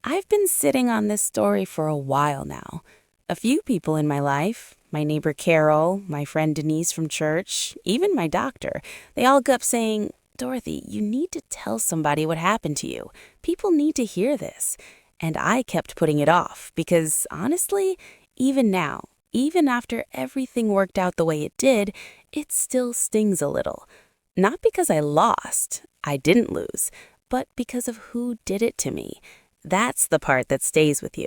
I've been sitting on this story for a while now. A few people in my life, my neighbor Carol, my friend Denise from church, even my doctor, they all kept saying, Dorothy, you need to tell somebody what happened to you. People need to hear this. And I kept putting it off because, honestly, even now, even after everything worked out the way it did, it still stings a little. Not because I lost, I didn't lose, but because of who did it to me. That's the part that stays with you.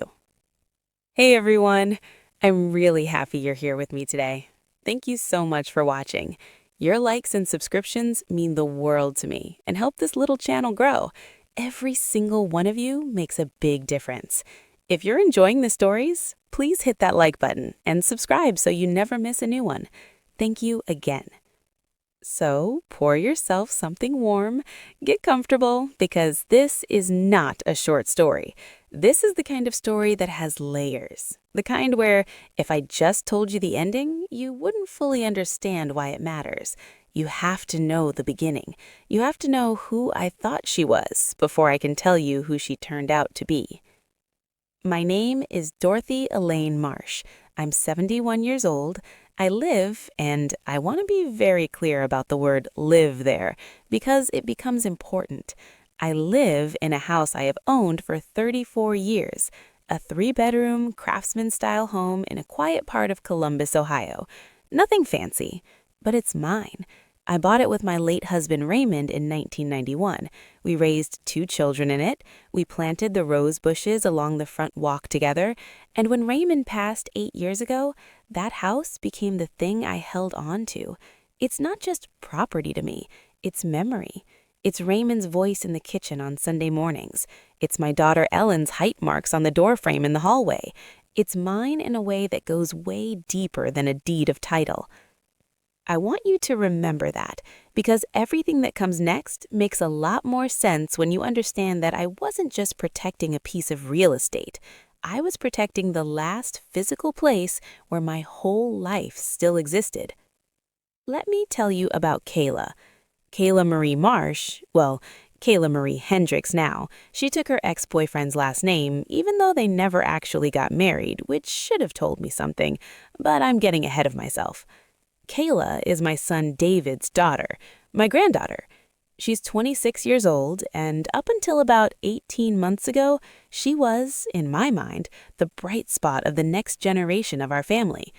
Hey everyone, I'm really happy you're here with me today. Thank you so much for watching. Your likes and subscriptions mean the world to me and help this little channel grow. Every single one of you makes a big difference. If you're enjoying the stories, please hit that like button and subscribe so you never miss a new one. Thank you again. So pour yourself something warm, get comfortable, because this is not a short story. This is the kind of story that has layers. The kind where if I just told you the ending, you wouldn't fully understand why it matters. You have to know the beginning. You have to know who I thought she was before I can tell you who she turned out to be. My name is Dorothy Elaine Marsh. I'm 71 years old. I live, and I want to be very clear about the word live there, because it becomes important. I live in a house I have owned for 34 years, a 3-bedroom, craftsman-style home in a quiet part of Columbus, Ohio. Nothing fancy, but it's mine. I bought it with my late husband Raymond in 1991. We raised 2 children in it. We planted the rose bushes along the front walk together. And when Raymond passed 8 years ago, that house became the thing I held on to. It's not just property to me, it's memory. It's Raymond's voice in the kitchen on Sunday mornings. It's my daughter Ellen's height marks on the doorframe in the hallway. It's mine in a way that goes way deeper than a deed of title. I want you to remember that, because everything that comes next makes a lot more sense when you understand that I wasn't just protecting a piece of real estate. I was protecting the last physical place where my whole life still existed. Let me tell you about Kayla. Kayla Marie Marsh, well, Kayla Marie Hendricks now. She took her ex-boyfriend's last name, even though they never actually got married, which should have told me something, but I'm getting ahead of myself. Kayla is my son David's daughter, my granddaughter. She's 26 years old, and up until about 18 months ago, she was, in my mind, the bright spot of the next generation of our family.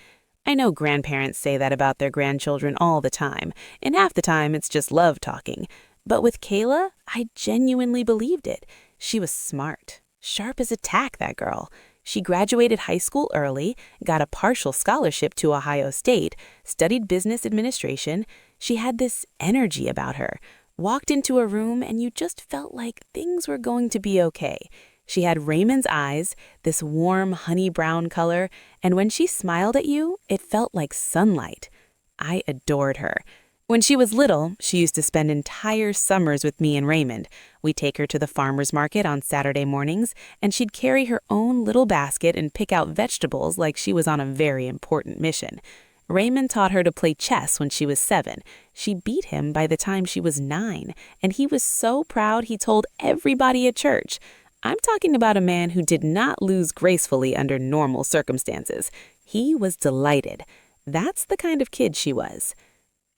I know grandparents say that about their grandchildren all the time, and half the time it's just love talking. But with Kayla, I genuinely believed it. She was smart, sharp as a tack, that girl. She graduated high school early, got a partial scholarship to Ohio State, studied business administration. She had this energy about her. Walked into a room and you just felt like things were going to be okay. She had Raymond's eyes, this warm honey brown color, and when she smiled at you, it felt like sunlight. I adored her. When she was little, she used to spend entire summers with me and Raymond. We'd take her to the farmer's market on Saturday mornings, and she'd carry her own little basket and pick out vegetables like she was on a very important mission. Raymond taught her to play chess when she was 7. She beat him by the time she was 9, and he was so proud he told everybody at church. I'm talking about a man who did not lose gracefully under normal circumstances. He was delighted. That's the kind of kid she was.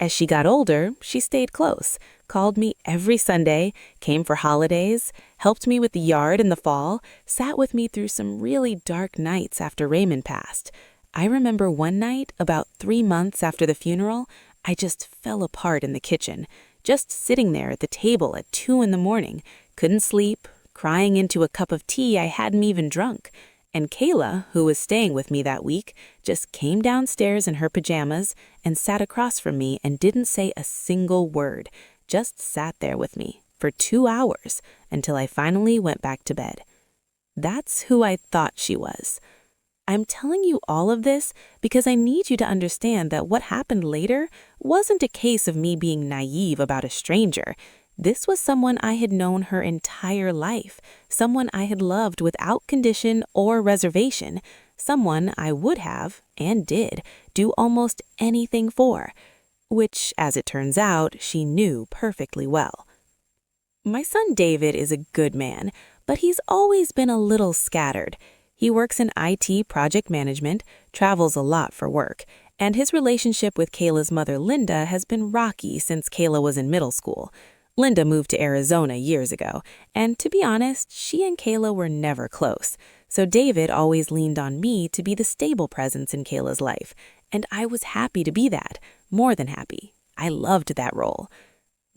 As she got older, she stayed close, called me every Sunday, came for holidays, helped me with the yard in the fall, sat with me through some really dark nights after Raymond passed. I remember one night, about 3 months after the funeral, I just fell apart in the kitchen, just sitting there at the table at 2 in the morning, couldn't sleep, crying into a cup of tea I hadn't even drunk. And Kayla, who was staying with me that week, just came downstairs in her pajamas and sat across from me and didn't say a single word, just sat there with me for 2 hours until I finally went back to bed. That's who I thought she was. I'm telling you all of this because I need you to understand that what happened later wasn't a case of me being naive about a stranger. This was someone I had known her entire life, someone I had loved without condition or reservation, someone I would have, and did, do almost anything for, which, as it turns out, she knew perfectly well. My son David is a good man, but he's always been a little scattered. He works in IT project management, travels a lot for work, and his relationship with Kayla's mother, Linda, has been rocky since Kayla was in middle school. Linda moved to Arizona years ago, and to be honest, she and Kayla were never close. So David always leaned on me to be the stable presence in Kayla's life, and I was happy to be that, more than happy. I loved that role.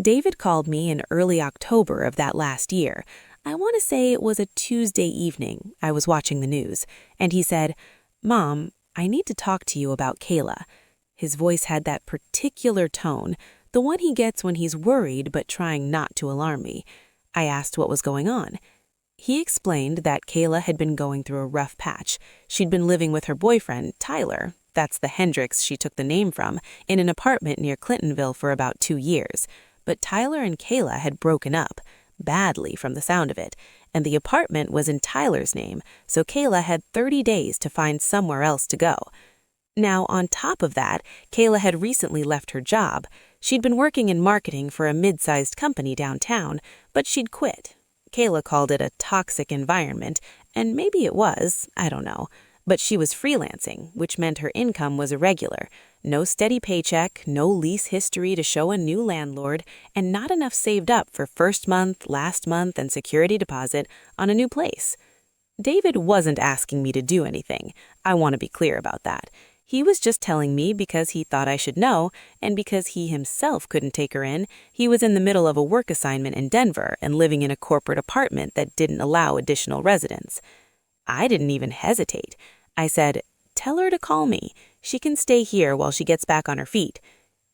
David called me in early October of that last year. I want to say it was a Tuesday evening. I was watching the news, and he said, "Mom, I need to talk to you about Kayla." His voice had that particular tone, the one he gets when he's worried but trying not to alarm me. I asked what was going on. He explained that Kayla had been going through a rough patch. She'd been living with her boyfriend, Tyler, that's the Hendricks she took the name from, in an apartment near Clintonville for about 2 years. But Tyler and Kayla had broken up, badly from the sound of it, and the apartment was in Tyler's name, so Kayla had 30 days to find somewhere else to go. Now, on top of that, Kayla had recently left her job. She'd been working in marketing for a mid-sized company downtown, but she'd quit. Kayla called it a toxic environment, and maybe it was, I don't know. But she was freelancing, which meant her income was irregular. No steady paycheck, no lease history to show a new landlord, and not enough saved up for first month, last month, and security deposit on a new place. David wasn't asking me to do anything. I want to be clear about that. He was just telling me because he thought I should know, and because he himself couldn't take her in. He was in the middle of a work assignment in Denver and living in a corporate apartment that didn't allow additional residents. I didn't even hesitate. I said, "Tell her to call me. She can stay here while she gets back on her feet."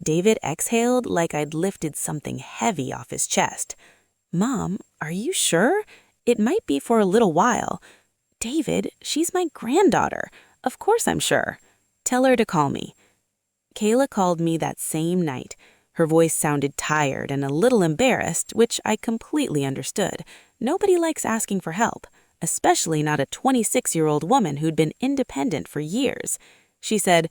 David exhaled like I'd lifted something heavy off his chest. "Mom, are you sure? It might be for a little while." "David, she's my granddaughter. Of course I'm sure. Tell her to call me." Kayla called me that same night. Her voice sounded tired and a little embarrassed, which I completely understood. Nobody likes asking for help, especially not a 26-year-old woman who'd been independent for years. She said,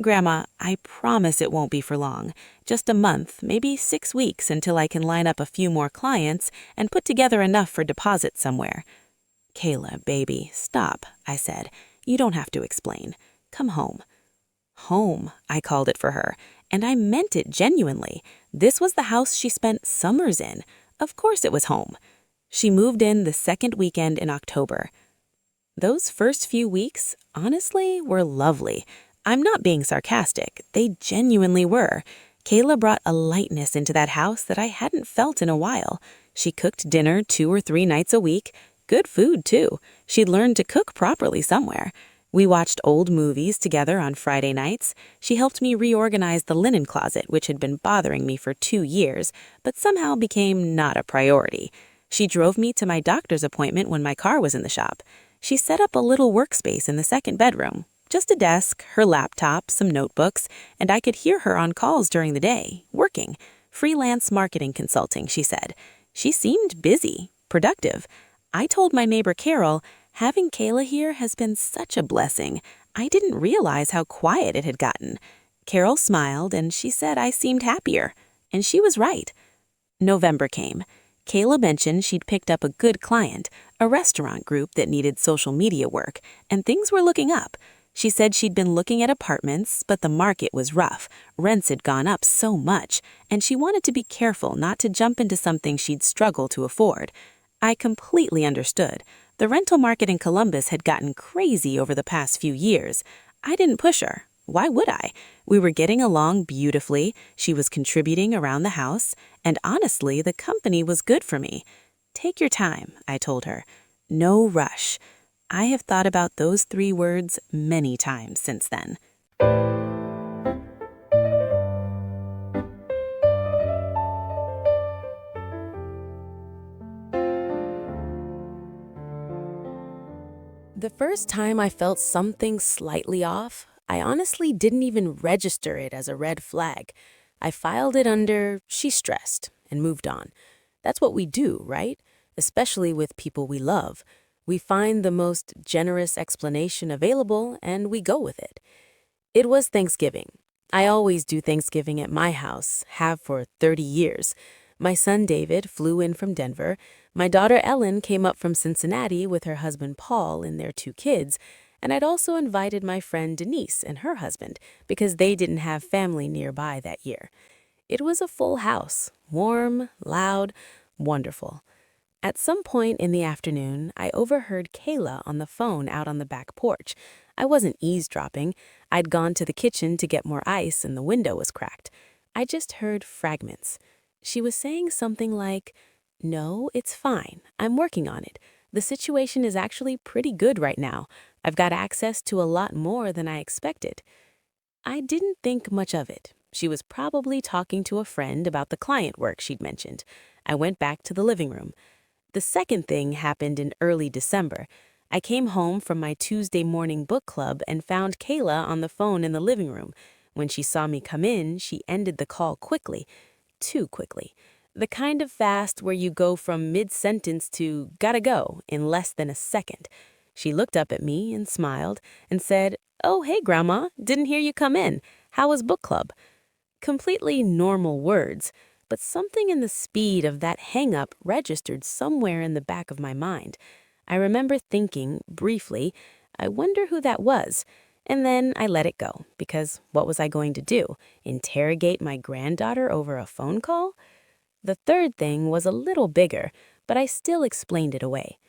"Grandma, I promise it won't be for long. Just a month, maybe 6 weeks until I can line up a few more clients and put together enough for deposit somewhere." "Kayla, baby, stop," I said. "You don't have to explain. Come home." Home, I called it for her, and I meant it genuinely. This was the house she spent summers in. Of course it was home. She moved in the second weekend in October. Those first few weeks, honestly, were lovely. I'm not being sarcastic. They genuinely were. Kayla brought a lightness into that house that I hadn't felt in a while. She cooked dinner 2 or 3 nights a week. Good food, too. She'd learned to cook properly somewhere. We watched old movies together on Friday nights. She helped me reorganize the linen closet, which had been bothering me for 2 years, but somehow became not a priority. She drove me to my doctor's appointment when my car was in the shop. She set up a little workspace in the second bedroom. Just a desk, her laptop, some notebooks, and I could hear her on calls during the day, working. Freelance marketing consulting, she said. She seemed busy, productive. I told my neighbor Carol, "Having Kayla here has been such a blessing. I didn't realize how quiet it had gotten." Carol smiled and she said I seemed happier. And she was right. November came. Kayla mentioned she'd picked up a good client, a restaurant group that needed social media work, and things were looking up. She said she'd been looking at apartments, but the market was rough. Rents had gone up so much, and she wanted to be careful not to jump into something she'd struggle to afford. I completely understood. The rental market in Columbus had gotten crazy over the past few years. I didn't push her. Why would I? We were getting along beautifully. She was contributing around the house, and honestly, the company was good for me. "Take your time," I told her. "No rush." I have thought about those 3 words many times since then. The first time I felt something slightly off, I honestly didn't even register it as a red flag. I filed it under "she's stressed" and moved on. That's what we do, right? Especially with people we love. We find the most generous explanation available and we go with it. It was Thanksgiving. I always do Thanksgiving at my house, have for 30 years. My son David flew in from Denver. My daughter Ellen came up from Cincinnati with her husband Paul and their 2 kids. And I'd also invited my friend Denise and her husband because they didn't have family nearby that year. It was a full house, warm, loud, wonderful. At some point in the afternoon, I overheard Kayla on the phone out on the back porch. I wasn't eavesdropping. I'd gone to the kitchen to get more ice and the window was cracked. I just heard fragments. She was saying something like, "No, it's fine. I'm working on it. The situation is actually pretty good right now. I've got access to a lot more than I expected." I didn't think much of it. She was probably talking to a friend about the client work she'd mentioned. I went back to the living room. The second thing happened in early December. I came home from my Tuesday morning book club and found Kayla on the phone in the living room. When she saw me come in, she ended the call quickly. Too quickly. The kind of fast where you go from mid-sentence to "gotta go" in less than a second. She looked up at me and smiled and said, "Oh, hey, Grandma, didn't hear you come in. How was book club?" Completely normal words, but something in the speed of that hang-up registered somewhere in the back of my mind. I remember thinking, briefly, I wonder who that was. And then I let it go, because what was I going to do? Interrogate my granddaughter over a phone call? The third thing was a little bigger, but I still explained it away.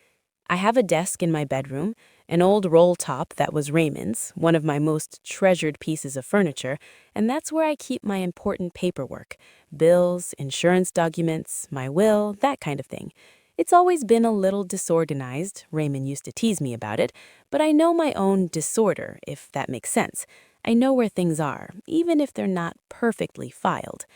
I have a desk in my bedroom, an old roll top that was Raymond's, one of my most treasured pieces of furniture, and that's where I keep my important paperwork, bills, insurance documents, my will, that kind of thing. It's always been a little disorganized. Raymond used to tease me about it, but I know my own disorder, if that makes sense. I know where things are, even if they're not perfectly filed.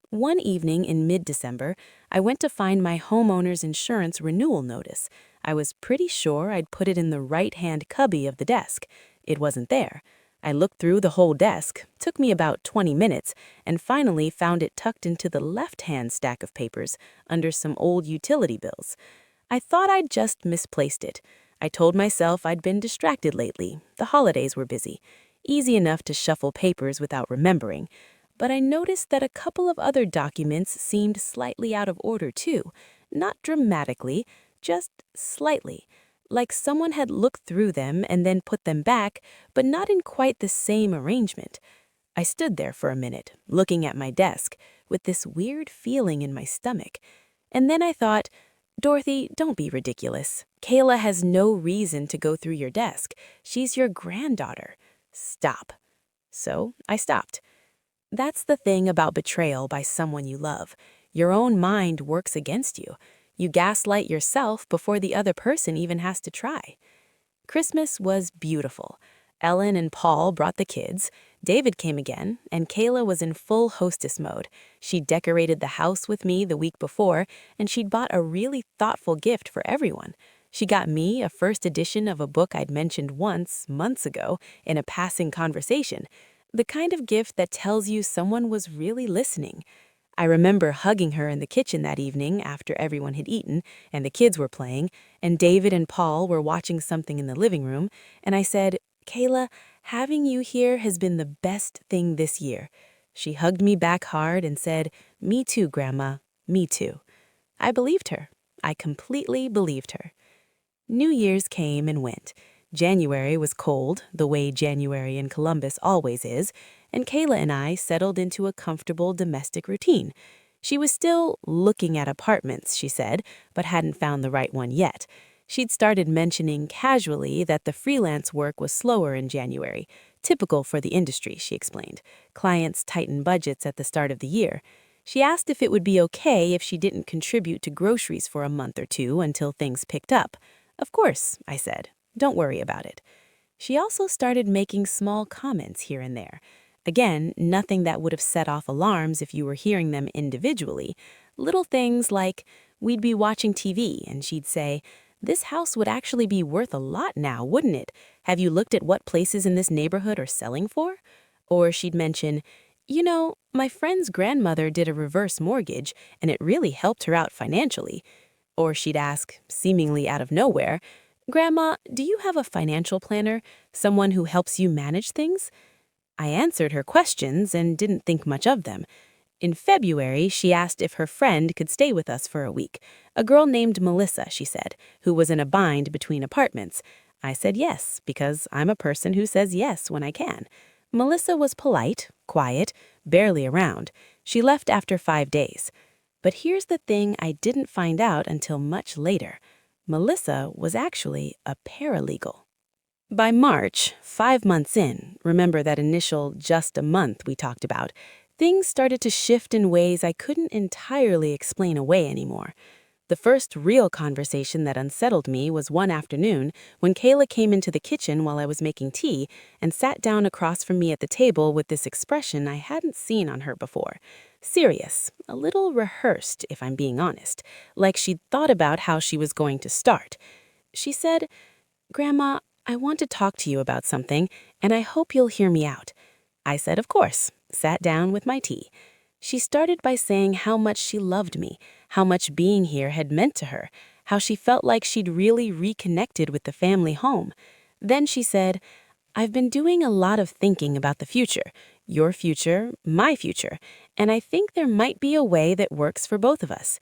One evening in mid-December, I went to find my homeowner's insurance renewal notice. I was pretty sure I'd put it in the right-hand cubby of the desk. It wasn't there. I looked through the whole desk, took me about 20 minutes, and finally found it tucked into the left-hand stack of papers under some old utility bills. I thought I'd just misplaced it. I told myself I'd been distracted lately. The holidays were busy. Easy enough to shuffle papers without remembering. But I noticed that a couple of other documents seemed slightly out of order too. Not dramatically, just slightly. Like someone had looked through them and then put them back, but not in quite the same arrangement. I stood there for a minute, looking at my desk, with this weird feeling in my stomach. And then I thought, "Dorothy, don't be ridiculous. Kayla has no reason to go through your desk. She's your granddaughter. Stop." So I stopped. That's the thing about betrayal by someone you love. Your own mind works against you. You gaslight yourself before the other person even has to try. Christmas was beautiful. Ellen and Paul brought the kids. David came again, and Kayla was in full hostess mode. She'd decorated the house with me the week before, and she'd bought a really thoughtful gift for everyone. She got me a first edition of a book I'd mentioned once, months ago, in a passing conversation. The kind of gift that tells you someone was really listening. I remember hugging her in the kitchen that evening after everyone had eaten and the kids were playing, and David and Paul were watching something in the living room, and I said, "Kayla, having you here has been the best thing this year." She hugged me back hard and said, "Me too, Grandma, me too." I believed her. I completely believed her. New Year's came and went. January was cold, the way January in Columbus always is, and Kayla and I settled into a comfortable domestic routine. She was still looking at apartments, she said, but hadn't found the right one yet. She'd started mentioning casually that the freelance work was slower in January, typical for the industry, she explained. Clients tighten budgets at the start of the year. She asked if it would be okay if she didn't contribute to groceries for a month or two until things picked up. "Of course," I said. "Don't worry about it." She also started making small comments here and there. Again, nothing that would have set off alarms if you were hearing them individually. Little things like, we'd be watching TV and she'd say, "This house would actually be worth a lot now, wouldn't it? Have you looked at what places in this neighborhood are selling for?" Or she'd mention, "You know, my friend's grandmother did a reverse mortgage and it really helped her out financially." Or she'd ask, seemingly out of nowhere, "Grandma, do you have a financial planner, someone who helps you manage things?" I answered her questions and didn't think much of them. In February, she asked if her friend could stay with us for a week. A girl named Melissa, she said, who was in a bind between apartments. I said yes, because I'm a person who says yes when I can. Melissa was polite, quiet, barely around. She left after 5 days. But here's the thing I didn't find out until much later. Melissa was actually a paralegal. By March, 5 months in, remember that initial just a month we talked about, things started to shift in ways I couldn't entirely explain away anymore. The first real conversation that unsettled me was one afternoon when Kayla came into the kitchen while I was making tea and sat down across from me at the table with this expression I hadn't seen on her before. Serious, a little rehearsed, if I'm being honest, like she'd thought about how she was going to start. She said, "Grandma, I want to talk to you about something, and I hope you'll hear me out." I said, of course, sat down with my tea. She started by saying how much she loved me, how much being here had meant to her, how she felt like she'd really reconnected with the family home. Then she said, "I've been doing a lot of thinking about the future, your future, my future, and I think there might be a way that works for both of us."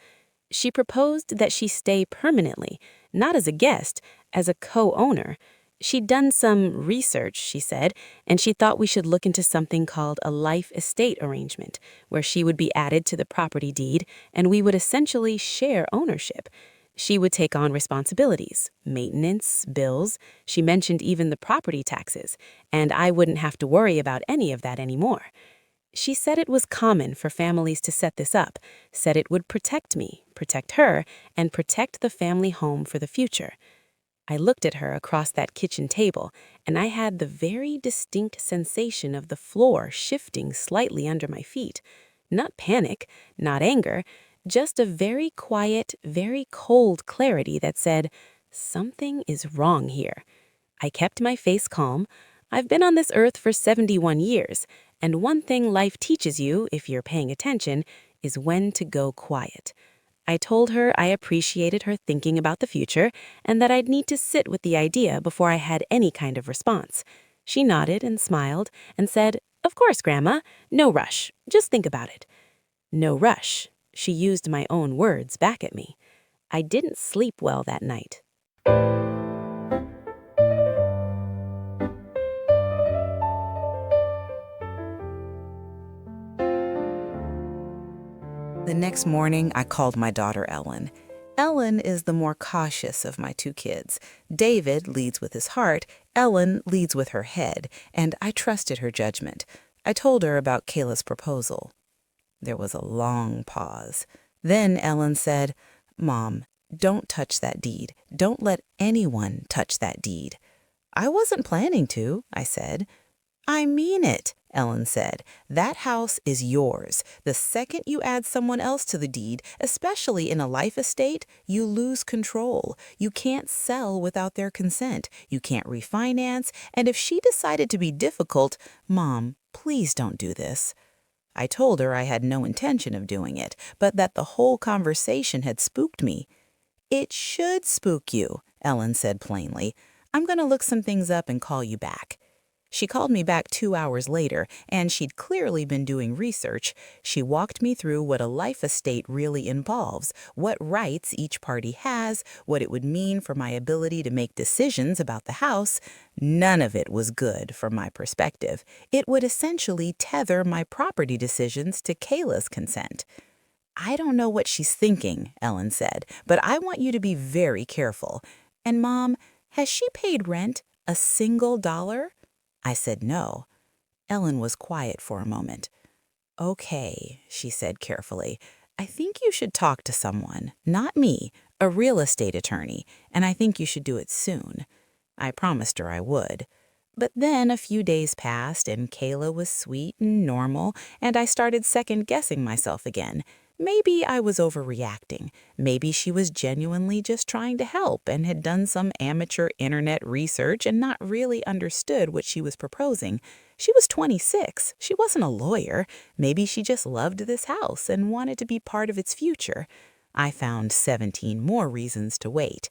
She proposed that she stay permanently, not as a guest, as a co-owner. She'd done some research, she said, and she thought we should look into something called a life estate arrangement, where she would be added to the property deed and we would essentially share ownership. She would take on responsibilities, maintenance, bills. She mentioned even the property taxes, and I wouldn't have to worry about any of that anymore. She said it was common for families to set this up, said it would protect me, protect her, and protect the family home for the future. I looked at her across that kitchen table, and I had the very distinct sensation of the floor shifting slightly under my feet. Not panic, not anger, just a very quiet, very cold clarity that said, something is wrong here. I kept my face calm. I've been on this earth for 71 years, and one thing life teaches you, if you're paying attention, is when to go quiet. I told her I appreciated her thinking about the future and that I'd need to sit with the idea before I had any kind of response. She nodded and smiled and said, "Of course, Grandma. No rush. Just think about it." No rush. She used my own words back at me. I didn't sleep well that night. The next morning, I called my daughter Ellen. Ellen is the more cautious of my 2 kids. David leads with his heart, Ellen leads with her head, and I trusted her judgment. I told her about Kayla's proposal. There was a long pause. Then Ellen said, "Mom, don't touch that deed. Don't let anyone touch that deed." "I wasn't planning to," I said. "I mean it," Ellen said. "That house is yours. The second you add someone else to the deed, especially in a life estate, you lose control. You can't sell without their consent. You can't refinance. And if she decided to be difficult, Mom, please don't do this." I told her I had no intention of doing it, but that the whole conversation had spooked me. "It should spook you," Ellen said plainly. "I'm going to look some things up and call you back." She called me back 2 hours later, and she'd clearly been doing research. She walked me through what a life estate really involves, what rights each party has, what it would mean for my ability to make decisions about the house. None of it was good from my perspective. It would essentially tether my property decisions to Kayla's consent. "I don't know what she's thinking," Ellen said, "but I want you to be very careful. And Mom, has she paid rent? A single dollar?" I said no. Ellen was quiet for a moment. "Okay," she said carefully. "I think you should talk to someone, not me, a real estate attorney, and I think you should do it soon." I promised her I would. But then a few days passed, and Kayla was sweet and normal, and I started second-guessing myself again. Maybe I was overreacting. Maybe she was genuinely just trying to help and had done some amateur internet research and not really understood what she was proposing. She was 26. She wasn't a lawyer. Maybe she just loved this house and wanted to be part of its future. I found 17 more reasons to wait.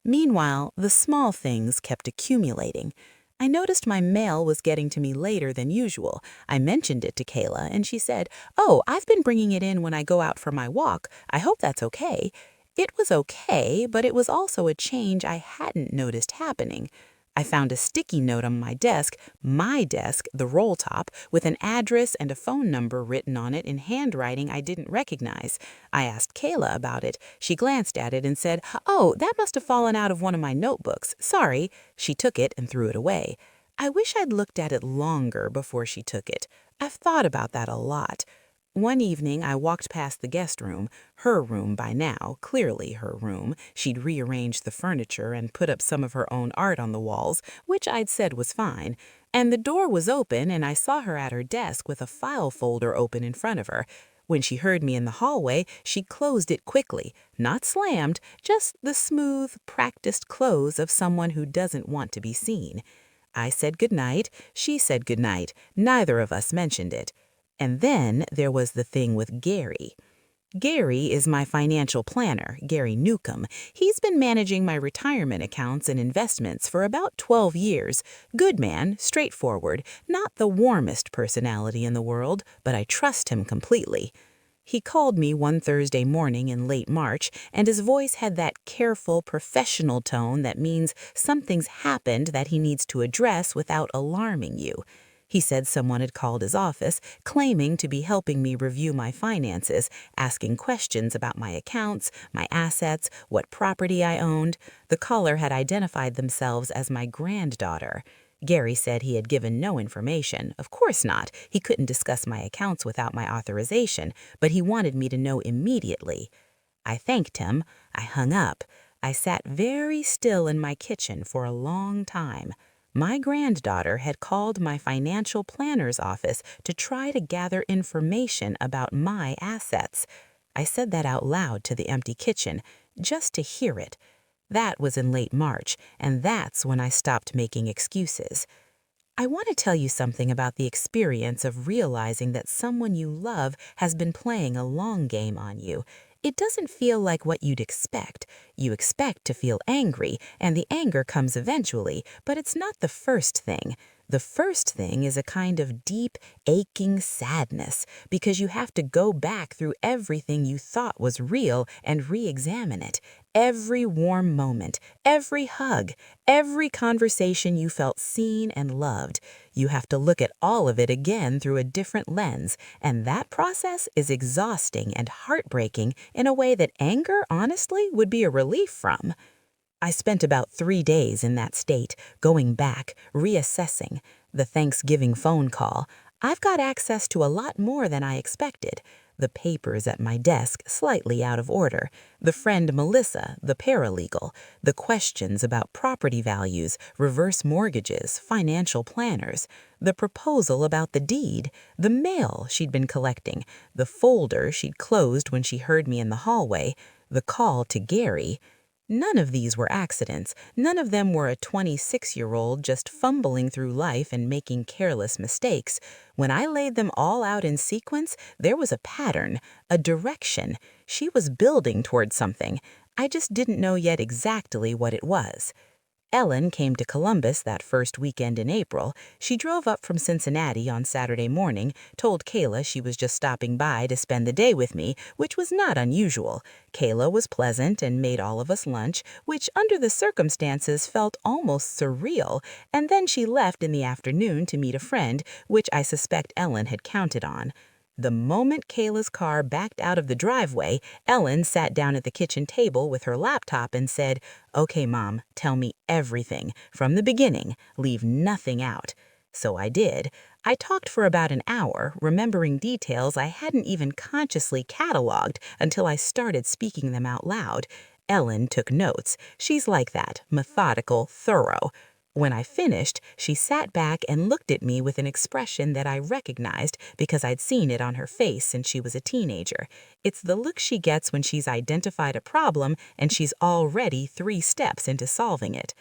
Meanwhile, the small things kept accumulating. I noticed my mail was getting to me later than usual. I mentioned it to Kayla, and she said, "Oh, I've been bringing it in when I go out for my walk. I hope that's okay." It was okay, but it was also a change I hadn't noticed happening. I found a sticky note on my desk, the roll top, with an address and a phone number written on it in handwriting I didn't recognize. I asked Kayla about it. She glanced at it and said, "Oh, that must have fallen out of one of my notebooks. Sorry." She took it and threw it away. I wish I'd looked at it longer before she took it. I've thought about that a lot. One evening, I walked past the guest room, her room by now, clearly her room. She'd rearranged the furniture and put up some of her own art on the walls, which I'd said was fine. And the door was open, and I saw her at her desk with a file folder open in front of her. When she heard me in the hallway, she closed it quickly, not slammed, just the smooth, practiced close of someone who doesn't want to be seen. I said goodnight, she said goodnight, neither of us mentioned it. And then there was the thing with Gary. Gary is my financial planner, Gary Newcomb. He's been managing my retirement accounts and investments for about 12 years. Good man, straightforward, not the warmest personality in the world, but I trust him completely. He called me one Thursday morning in late March, and his voice had that careful, professional tone that means something's happened that he needs to address without alarming you. He said someone had called his office, claiming to be helping me review my finances, asking questions about my accounts, my assets, what property I owned. The caller had identified themselves as my granddaughter. Gary said he had given no information. Of course not. He couldn't discuss my accounts without my authorization, but he wanted me to know immediately. I thanked him. I hung up. I sat very still in my kitchen for a long time. My granddaughter had called my financial planner's office to try to gather information about my assets. I said that out loud to the empty kitchen, just to hear it. That was in late March, and that's when I stopped making excuses. I want to tell you something about the experience of realizing that someone you love has been playing a long game on you. It doesn't feel like what you'd expect. You expect to feel angry, and the anger comes eventually, but it's not the first thing. The first thing is a kind of deep, aching sadness, because you have to go back through everything you thought was real and re-examine it. Every warm moment, every hug, every conversation you felt seen and loved. You have to look at all of it again through a different lens, and that process is exhausting and heartbreaking in a way that anger, honestly, would be a relief from. I spent about 3 days in that state, going back, reassessing. The Thanksgiving phone call. I've got access to a lot more than I expected. The papers at my desk slightly out of order. The friend Melissa, the paralegal. The questions about property values, reverse mortgages, financial planners. The proposal about the deed. The mail she'd been collecting. The folder she'd closed when she heard me in the hallway. The call to Gary. None of these were accidents. None of them were a 26-year-old just fumbling through life and making careless mistakes. When I laid them all out in sequence, there was a pattern, a direction. She was building toward something. I just didn't know yet exactly what it was. Ellen came to Columbus that first weekend in April. She drove up from Cincinnati on Saturday morning, told Kayla she was just stopping by to spend the day with me, which was not unusual. Kayla was pleasant and made all of us lunch, which under the circumstances felt almost surreal, and then she left in the afternoon to meet a friend, which I suspect Ellen had counted on. The moment Kayla's car backed out of the driveway, Ellen sat down at the kitchen table with her laptop and said, "Okay, Mom, tell me everything, from the beginning, leave nothing out." So I did. I talked for about an hour, remembering details I hadn't even consciously cataloged until I started speaking them out loud. Ellen took notes. She's like that, methodical, thorough. When I finished, she sat back and looked at me with an expression that I recognized because I'd seen it on her face since she was a teenager. It's the look she gets when she's identified a problem and she's already 3 steps into solving it.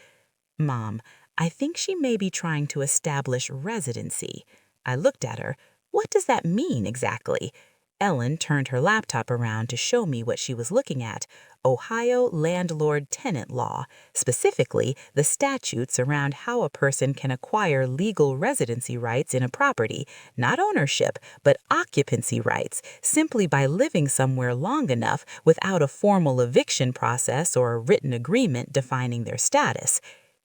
"Mom, I think she may be trying to establish residency." I looked at her. "What does that mean exactly?" Ellen turned her laptop around to show me what she was looking at: Ohio landlord-tenant law, specifically the statutes around how a person can acquire legal residency rights in a property, not ownership, but occupancy rights, simply by living somewhere long enough without a formal eviction process or a written agreement defining their status.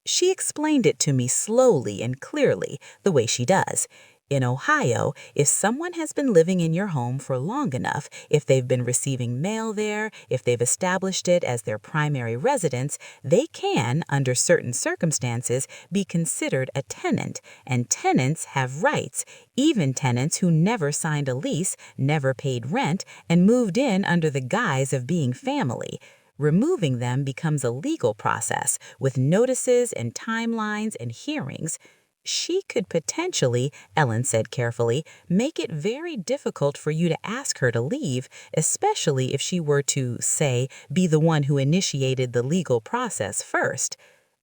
She explained it to me slowly and clearly, the way she does. In Ohio, if someone has been living in your home for long enough, if they've been receiving mail there, if they've established it as their primary residence, they can, under certain circumstances, be considered a tenant, and tenants have rights, even tenants who never signed a lease, never paid rent, and moved in under the guise of being family. Removing them becomes a legal process with notices and timelines and hearings. She could potentially, Ellen said carefully, make it very difficult for you to ask her to leave, especially if she were to, say, be the one who initiated the legal process first.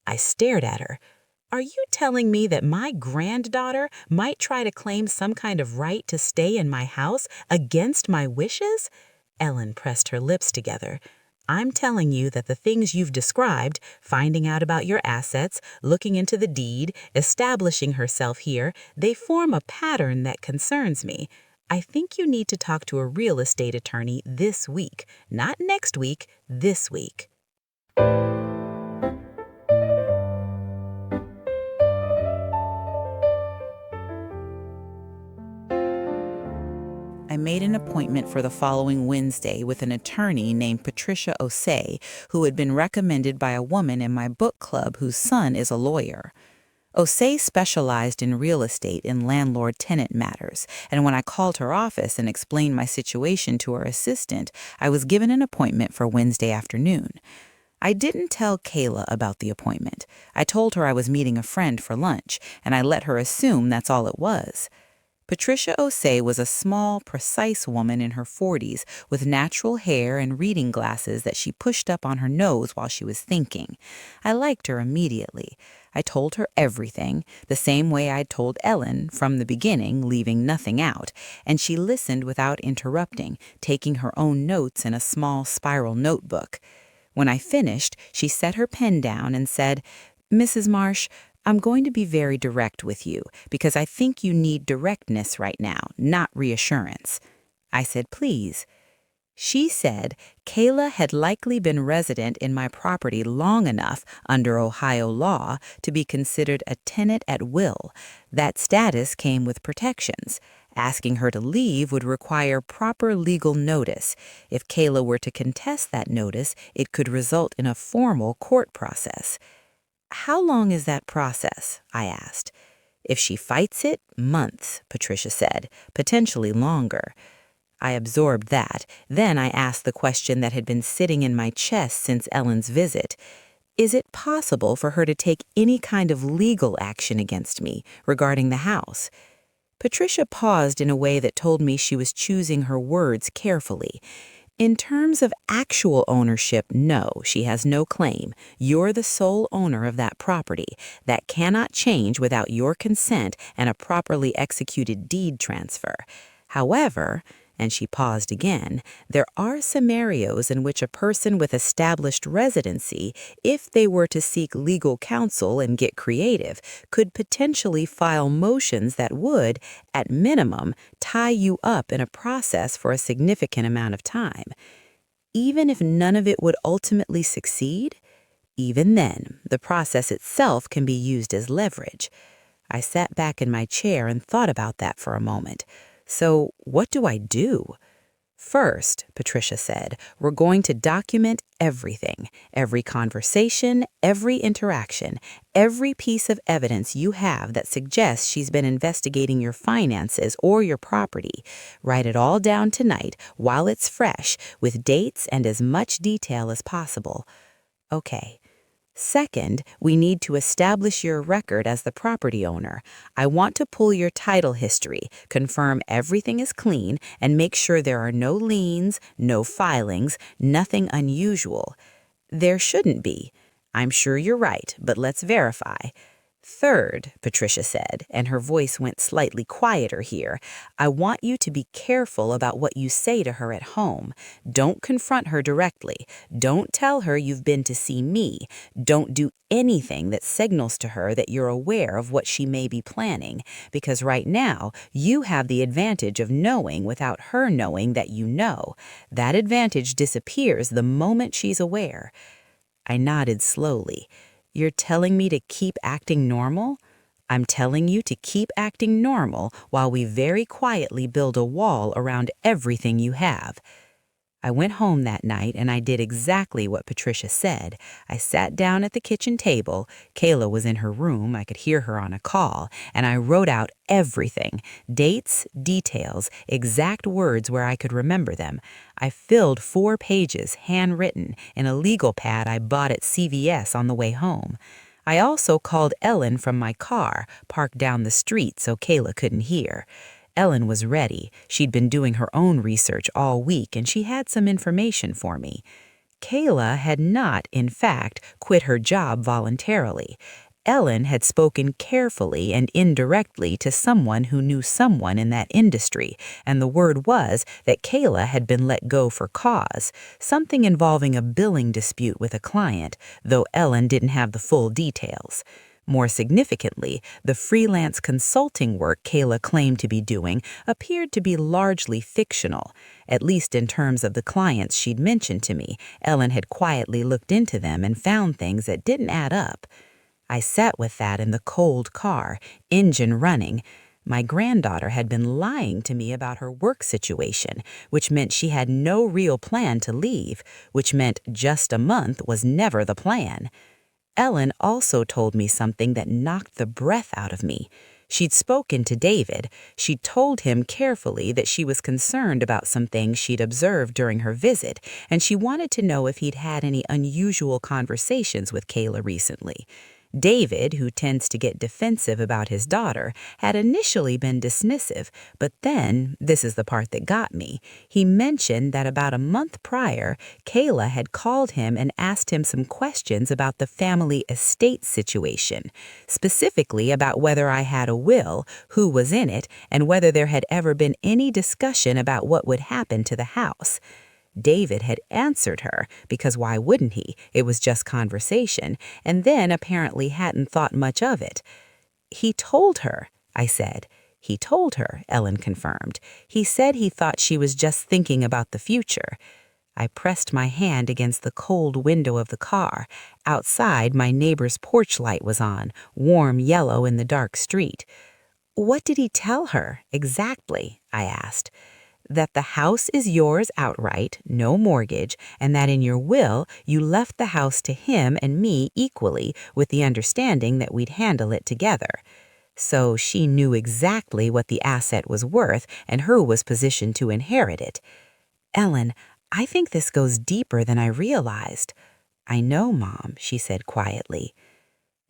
I stared at her. Are you telling me that my granddaughter might try to claim some kind of right to stay in my house against my wishes? Ellen pressed her lips together. I'm telling you that the things you've described, finding out about your assets, looking into the deed, establishing herself here, they form a pattern that concerns me. I think you need to talk to a real estate attorney this week, not next week, this week. I made an appointment for the following Wednesday with an attorney named Patricia Osei, who had been recommended by a woman in my book club whose son is a lawyer. Osei specialized in real estate in landlord-tenant matters, and when I called her office and explained my situation to her assistant, I was given an appointment for Wednesday afternoon. I didn't tell Kayla about the appointment. I told her I was meeting a friend for lunch, and I let her assume that's all it was. Patricia Osei was a small, precise woman in her 40s with natural hair and reading glasses that she pushed up on her nose while she was thinking. I liked her immediately. I told her everything, the same way I'd told Ellen from the beginning, leaving nothing out, and she listened without interrupting, taking her own notes in a small spiral notebook. When I finished, she set her pen down and said, "Mrs. Marsh, I'm going to be very direct with you because I think you need directness right now, not reassurance." I said, "Please." She said Kayla had likely been resident in my property long enough under Ohio law to be considered a tenant at will. That status came with protections. Asking her to leave would require proper legal notice. If Kayla were to contest that notice, it could result in a formal court process. "How long is that process?" I asked. "If she fights it, months," Patricia said, "potentially longer." I absorbed that. Then I asked the question that had been sitting in my chest since Ellen's visit. Is it possible for her to take any kind of legal action against me regarding the house? Patricia paused in a way that told me she was choosing her words carefully. In terms of actual ownership, no, she has no claim. You're the sole owner of that property. That cannot change without your consent and a properly executed deed transfer. However, and she paused again, there are scenarios in which a person with established residency, if they were to seek legal counsel and get creative, could potentially file motions that would, at minimum, tie you up in a process for a significant amount of time. Even if none of it would ultimately succeed, even then, the process itself can be used as leverage. I sat back in my chair and thought about that for a moment. So, what do I do? First, Patricia said, we're going to document everything, every conversation, every interaction, every piece of evidence you have that suggests she's been investigating your finances or your property. Write it all down tonight while it's fresh, with dates and as much detail as possible. Okay. Second, we need to establish your record as the property owner. I want to pull your title history, confirm everything is clean, and make sure there are no liens, no filings, nothing unusual. There shouldn't be. I'm sure you're right, but let's verify. Third, Patricia said, and her voice went slightly quieter here, I want you to be careful about what you say to her at home. Don't confront her directly. Don't tell her you've been to see me. Don't do anything that signals to her that you're aware of what she may be planning, because right now you have the advantage of knowing without her knowing that you know. That advantage disappears the moment she's aware. I nodded slowly. You're telling me to keep acting normal? I'm telling you to keep acting normal while we very quietly build a wall around everything you have. I went home that night and I did exactly what Patricia said. I sat down at the kitchen table. Kayla was in her room. I could hear her on a call. And I wrote out everything. Dates, details, exact words where I could remember them. I filled 4 pages, handwritten, in a legal pad I bought at CVS on the way home. I also called Ellen from my car, parked down the street so Kayla couldn't hear. Ellen was ready. She'd been doing her own research all week, and she had some information for me. Kayla had not, in fact, quit her job voluntarily. Ellen had spoken carefully and indirectly to someone who knew someone in that industry, and the word was that Kayla had been let go for cause, something involving a billing dispute with a client, though Ellen didn't have the full details. More significantly, the freelance consulting work Kayla claimed to be doing appeared to be largely fictional, at least in terms of the clients she'd mentioned to me. Ellen had quietly looked into them and found things that didn't add up. I sat with that in the cold car, engine running. My granddaughter had been lying to me about her work situation, which meant she had no real plan to leave, which meant just a month was never the plan. Ellen also told me something that knocked the breath out of me. She'd spoken to David. She'd told him carefully that she was concerned about some things she'd observed during her visit, and she wanted to know if he'd had any unusual conversations with Kayla recently. David, who tends to get defensive about his daughter, had initially been dismissive, but then, this is the part that got me, he mentioned that about a month prior, Kayla had called him and asked him some questions about the family estate situation, specifically about whether I had a will, who was in it, and whether there had ever been any discussion about what would happen to the house. David had answered her, because why wouldn't he? It was just conversation, and then apparently hadn't thought much of it. He told her, I said. He told her, Ellen confirmed. He said he thought she was just thinking about the future. I pressed my hand against the cold window of the car. Outside, my neighbor's porch light was on, warm yellow in the dark street. What did he tell her, exactly? I asked. That the house is yours outright, no mortgage, and that in your will you left the house to him and me equally with the understanding that we'd handle it together. So she knew exactly what the asset was worth and who was positioned to inherit it. Ellen, I think this goes deeper than I realized. I know, Mom, she said quietly.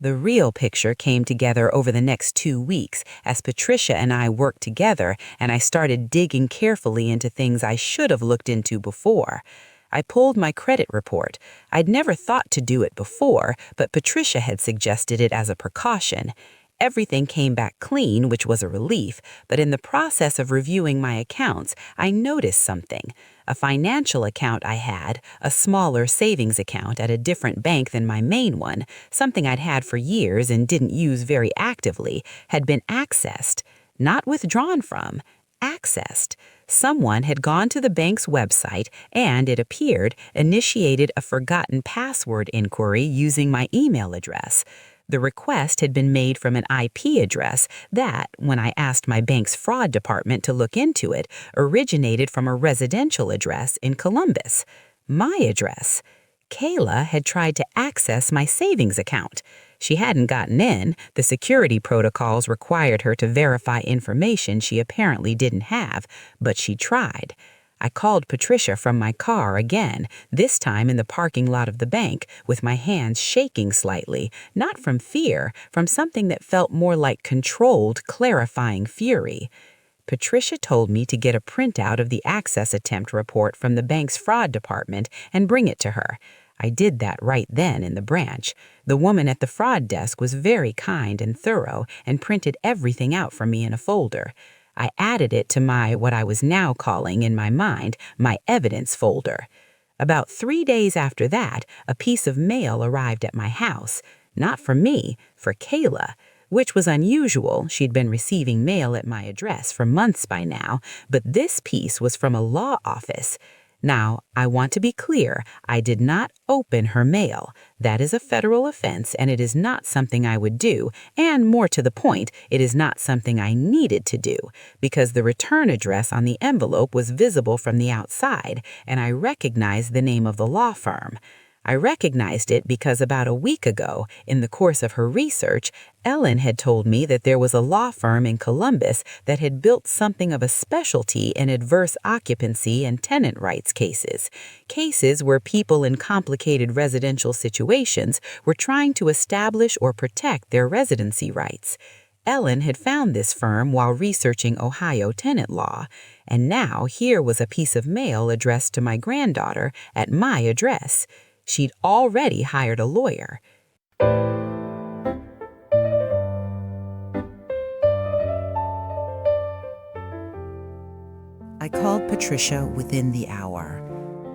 The real picture came together over the next 2 weeks as Patricia and I worked together and I started digging carefully into things I should have looked into before. I pulled my credit report. I'd never thought to do it before, but Patricia had suggested it as a precaution. Everything came back clean, which was a relief, but in the process of reviewing my accounts, I noticed something. A financial account I had, a smaller savings account at a different bank than my main one, something I'd had for years and didn't use very actively, had been accessed. Not withdrawn from, accessed. Someone had gone to the bank's website and, it appeared, initiated a forgotten password inquiry using my email address. The request had been made from an IP address that, when I asked my bank's fraud department to look into it, originated from a residential address in Columbus. My address. Kayla had tried to access my savings account. She hadn't gotten in. The security protocols required her to verify information she apparently didn't have, but she tried. I called Patricia from my car again, this time in the parking lot of the bank, with my hands shaking slightly, not from fear, from something that felt more like controlled, clarifying fury. Patricia told me to get a printout of the access attempt report from the bank's fraud department and bring it to her. I did that right then in the branch. The woman at the fraud desk was very kind and thorough and printed everything out for me in a folder. I added it to what I was now calling in my mind, my evidence folder. About 3 days after that, a piece of mail arrived at my house. Not for me, for Kayla, which was unusual. She'd been receiving mail at my address for months by now, but this piece was from a law office. Now, I want to be clear, I did not open her mail. That is a federal offense, and it is not something I would do, and more to the point, it is not something I needed to do, because the return address on the envelope was visible from the outside, and I recognized the name of the law firm. I recognized it because about a week ago, in the course of her research, Ellen had told me that there was a law firm in Columbus that had built something of a specialty in adverse occupancy and tenant rights cases. Cases where people in complicated residential situations were trying to establish or protect their residency rights. Ellen had found this firm while researching Ohio tenant law, and now here was a piece of mail addressed to my granddaughter at my address. She'd already hired a lawyer. I called Patricia within the hour.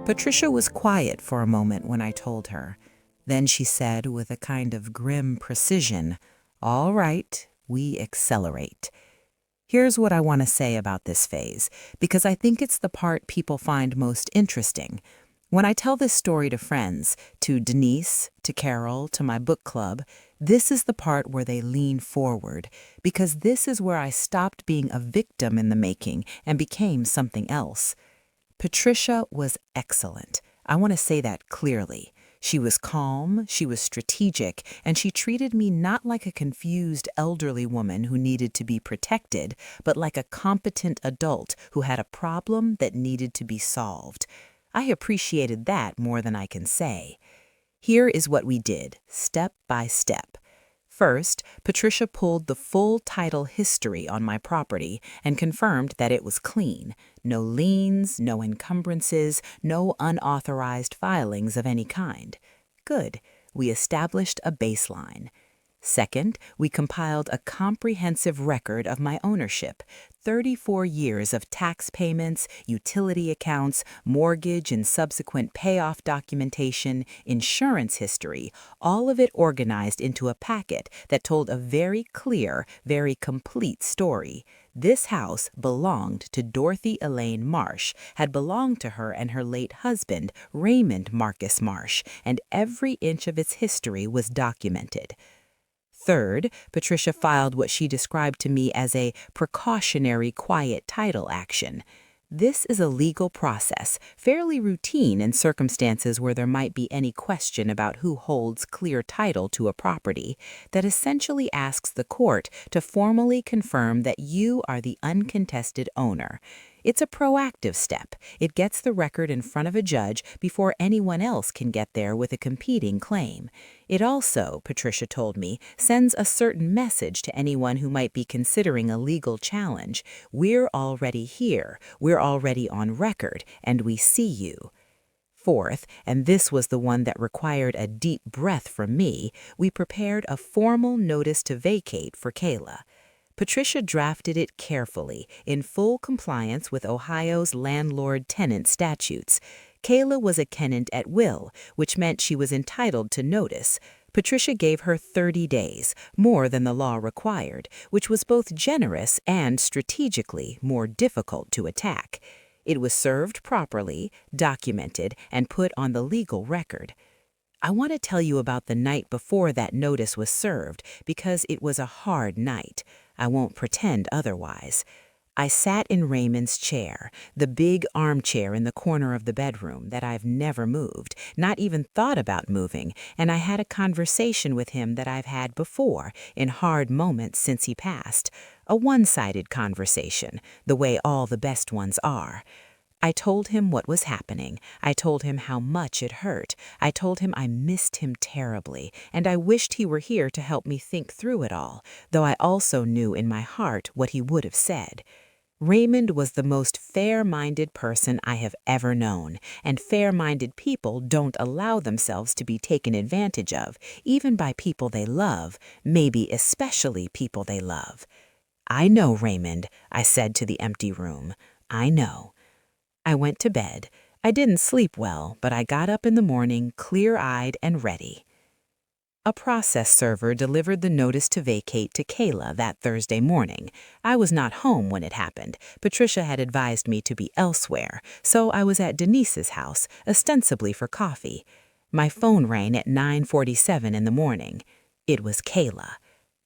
Patricia was quiet for a moment when I told her. Then she said with a kind of grim precision, "All right, we accelerate." Here's what I want to say about this phase, because I think it's the part people find most interesting. When I tell this story to friends, to Denise, to Carol, to my book club, this is the part where they lean forward, because this is where I stopped being a victim in the making and became something else. Patricia was excellent. I want to say that clearly. She was calm, she was strategic, and she treated me not like a confused elderly woman who needed to be protected, but like a competent adult who had a problem that needed to be solved. I appreciated that more than I can say. Here is what we did, step by step. First, Patricia pulled the full title history on my property and confirmed that it was clean. No liens, no encumbrances, no unauthorized filings of any kind. Good. We established a baseline. Second, we compiled a comprehensive record of my ownership, 34 years of tax payments, utility accounts, mortgage and subsequent payoff documentation, insurance history, all of it organized into a packet that told a very clear, very complete story. This house belonged to Dorothy Elaine Marsh, had belonged to her and her late husband, Raymond Marcus Marsh, and every inch of its history was documented. Third, Patricia filed what she described to me as a precautionary quiet title action. This is a legal process, fairly routine in circumstances where there might be any question about who holds clear title to a property, that essentially asks the court to formally confirm that you are the uncontested owner. It's a proactive step. It gets the record in front of a judge before anyone else can get there with a competing claim. It also, Patricia told me, sends a certain message to anyone who might be considering a legal challenge. We're already here, we're already on record, and we see you. Fourth, and this was the one that required a deep breath from me, we prepared a formal notice to vacate for Kayla. Patricia drafted it carefully, in full compliance with Ohio's landlord-tenant statutes. Kayla was a tenant at will, which meant she was entitled to notice. Patricia gave her 30 days, more than the law required, which was both generous and strategically more difficult to attack. It was served properly, documented, and put on the legal record. I want to tell you about the night before that notice was served, because it was a hard night. I won't pretend otherwise. I sat in Raymond's chair, the big armchair in the corner of the bedroom that I've never moved, not even thought about moving, and I had a conversation with him that I've had before, in hard moments since he passed. A one-sided conversation, the way all the best ones are. I told him what was happening. I told him how much it hurt. I told him I missed him terribly, and I wished he were here to help me think through it all, though I also knew in my heart what he would have said. Raymond was the most fair-minded person I have ever known, and fair-minded people don't allow themselves to be taken advantage of, even by people they love, maybe especially people they love. "I know, Raymond," I said to the empty room. "I know." I went to bed. I didn't sleep well, but I got up in the morning clear-eyed and ready. A process server delivered the notice to vacate to Kayla that Thursday morning. I was not home when it happened. Patricia had advised me to be elsewhere, so I was at Denise's house, ostensibly for coffee. My phone rang at 9:47 in the morning. It was Kayla.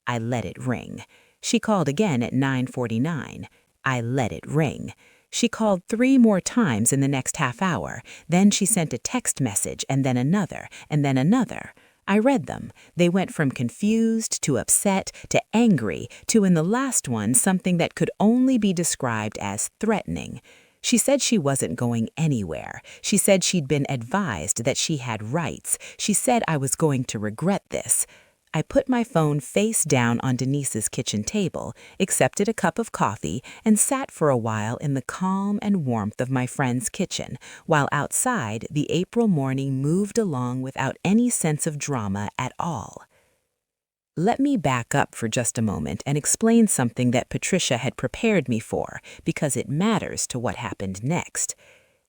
I let it ring. She called again at 9:49. I let it ring. She called 3 more times in the next half hour. Then she sent a text message, and then another, and then another. I read them. They went from confused to upset to angry to, in the last one, something that could only be described as threatening. She said she wasn't going anywhere. She said she'd been advised that she had rights. She said I was going to regret this. I put my phone face down on Denise's kitchen table, accepted a cup of coffee, and sat for a while in the calm and warmth of my friend's kitchen, while outside the April morning moved along without any sense of drama at all. Let me back up for just a moment and explain something that Patricia had prepared me for, because it matters to what happened next.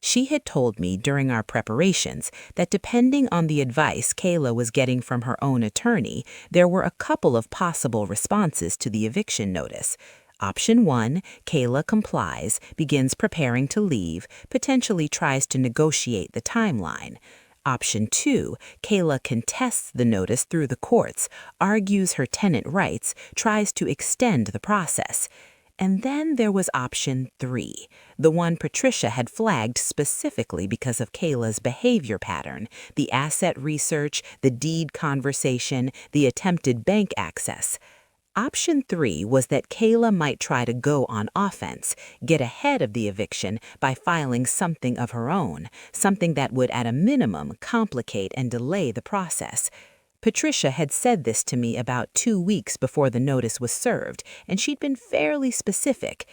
She had told me during our preparations that depending on the advice Kayla was getting from her own attorney, there were a couple of possible responses to the eviction notice. Option 1, Kayla complies, begins preparing to leave, potentially tries to negotiate the timeline. Option 2, Kayla contests the notice through the courts, argues her tenant rights, tries to extend the process. And then there was option 3, the one Patricia had flagged specifically because of Kayla's behavior pattern, the asset research, the deed conversation, the attempted bank access. Option 3 was that Kayla might try to go on offense, get ahead of the eviction by filing something of her own, something that would at a minimum complicate and delay the process. Patricia had said this to me about 2 weeks before the notice was served, and she'd been fairly specific.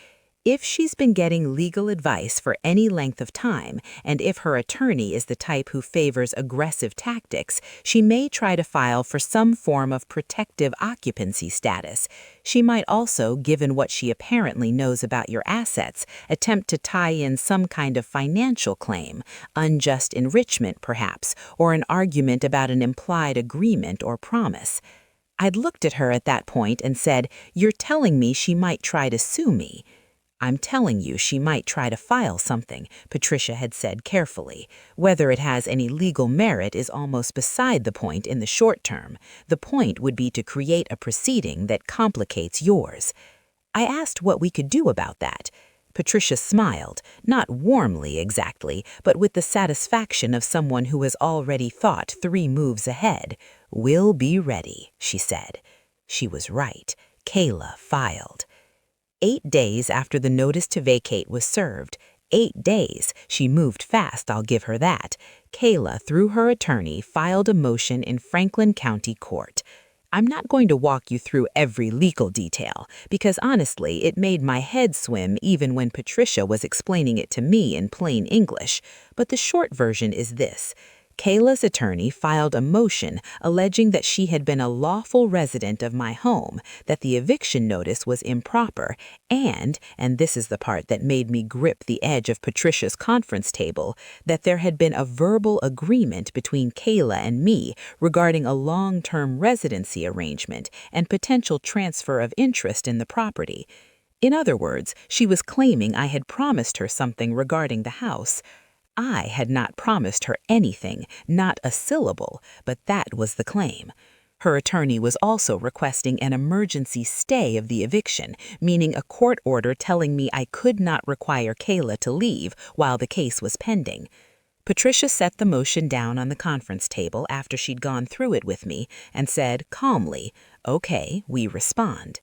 If she's been getting legal advice for any length of time, and if her attorney is the type who favors aggressive tactics, she may try to file for some form of protective occupancy status. She might also, given what she apparently knows about your assets, attempt to tie in some kind of financial claim, unjust enrichment perhaps, or an argument about an implied agreement or promise. I'd looked at her at that point and said, "You're telling me she might try to sue me." "I'm telling you she might try to file something," Patricia had said carefully. "Whether it has any legal merit is almost beside the point in the short term. The point would be to create a proceeding that complicates yours." I asked what we could do about that. Patricia smiled, not warmly exactly, but with the satisfaction of someone who has already thought 3 moves ahead. "We'll be ready," she said. She was right. Kayla filed. 8 days after the notice to vacate was served, 8 days, she moved fast, I'll give her that, Kayla, through her attorney, filed a motion in Franklin County Court. I'm not going to walk you through every legal detail, because honestly, it made my head swim even when Patricia was explaining it to me in plain English. But the short version is this. Kayla's attorney filed a motion alleging that she had been a lawful resident of my home, that the eviction notice was improper, and this is the part that made me grip the edge of Patricia's conference table, that there had been a verbal agreement between Kayla and me regarding a long-term residency arrangement and potential transfer of interest in the property. In other words, she was claiming I had promised her something regarding the house. I had not promised her anything, not a syllable, but that was the claim. Her attorney was also requesting an emergency stay of the eviction, meaning a court order telling me I could not require Kayla to leave while the case was pending. Patricia set the motion down on the conference table after she'd gone through it with me and said calmly, "Okay, we respond."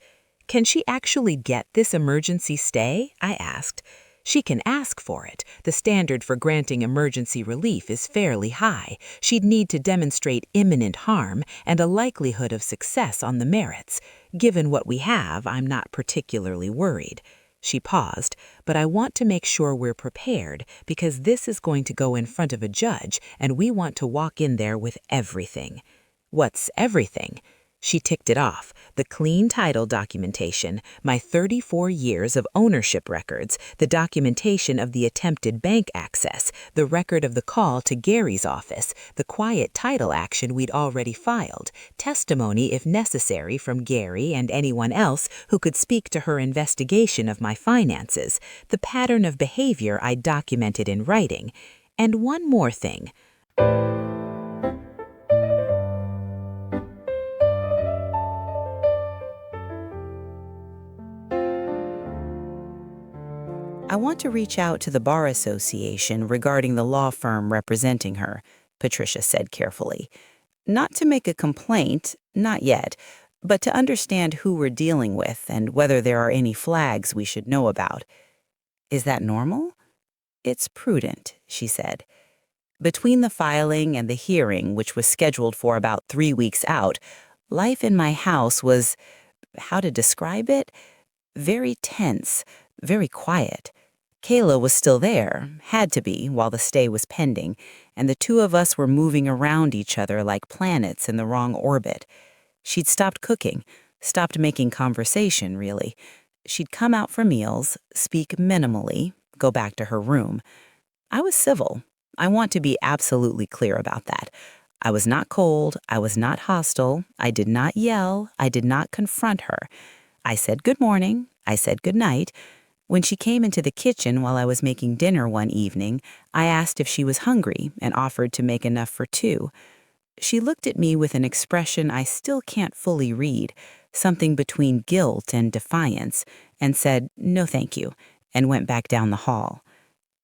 "Can she actually get this emergency stay?" I asked. "She can ask for it. The standard for granting emergency relief is fairly high. She'd need to demonstrate imminent harm and a likelihood of success on the merits. Given what we have, I'm not particularly worried." She paused, but I want to make sure we're prepared because this is going to go in front of a judge and we want to walk in there with everything. What's everything? She ticked it off. The clean title documentation, my 34 years of ownership records, the documentation of the attempted bank access, the record of the call to Gary's office, the quiet title action we'd already filed, testimony if necessary from Gary and anyone else who could speak to her investigation of my finances, the pattern of behavior I documented in writing, and one more thing. I want to reach out to the Bar Association regarding the law firm representing her, Patricia said carefully. Not to make a complaint, not yet, but to understand who we're dealing with and whether there are any flags we should know about. Is that normal? It's prudent, she said. Between the filing and the hearing, which was scheduled for about 3 weeks out, life in my house was, how to describe it? Very tense, very quiet. Kayla was still there, had to be, while the stay was pending, and the two of us were moving around each other like planets in the wrong orbit. She'd stopped cooking, stopped making conversation, really. She'd come out for meals, speak minimally, go back to her room. I was civil. I want to be absolutely clear about that. I was not cold, I was not hostile, I did not yell, I did not confront her. I said good morning, I said good night. When she came into the kitchen while I was making dinner one evening, I asked if she was hungry and offered to make enough for two. She looked at me with an expression I still can't fully read, something between guilt and defiance, and said, "No thank you," and went back down the hall.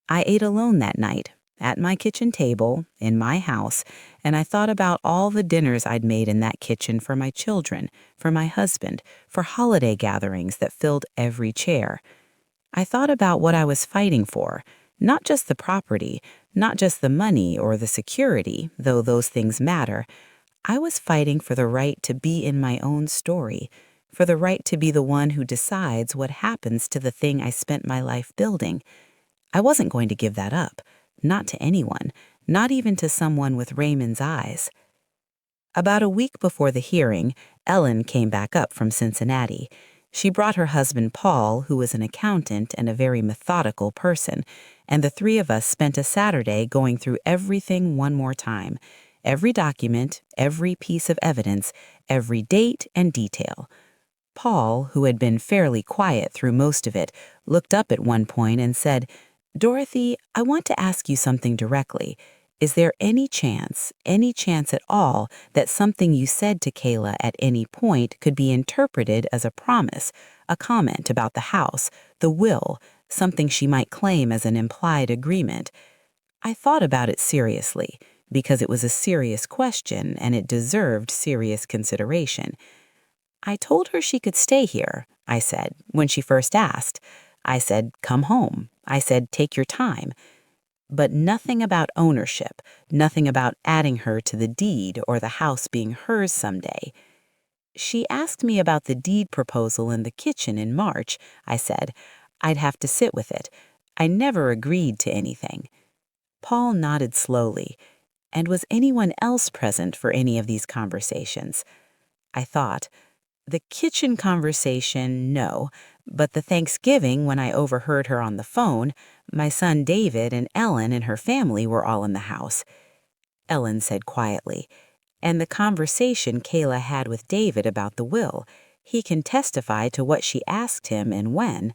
I ate alone that night, at my kitchen table, in my house, and I thought about all the dinners I'd made in that kitchen for my children, for my husband, for holiday gatherings that filled every chair. I thought about what I was fighting for, not just the property, not just the money or the security, though those things matter. I was fighting for the right to be in my own story, for the right to be the one who decides what happens to the thing I spent my life building. I wasn't going to give that up, not to anyone, not even to someone with Raymond's eyes. About a week before the hearing, Ellen came back up from Cincinnati. She brought her husband Paul, who was an accountant and a very methodical person, and the three of us spent a Saturday going through everything one more time. Every document, every piece of evidence, every date and detail. Paul, who had been fairly quiet through most of it, looked up at one point and said, "Dorothy, I want to ask you something directly. Is there any chance at all, that something you said to Kayla at any point could be interpreted as a promise, a comment about the house, the will, something she might claim as an implied agreement?" I thought about it seriously, because it was a serious question and it deserved serious consideration. I told her she could stay here, I said, when she first asked. I said, "Come home." I said, "Take your time." But nothing about ownership, nothing about adding her to the deed or the house being hers someday. She asked me about the deed proposal in the kitchen in March. I said, I'd have to sit with it. I never agreed to anything. Paul nodded slowly. And was anyone else present for any of these conversations? I thought, the kitchen conversation, no. But the Thanksgiving, when I overheard her on the phone, my son David and Ellen and her family were all in the house. Ellen said quietly, "And the conversation Kayla had with David about the will. He can testify to what she asked him and when."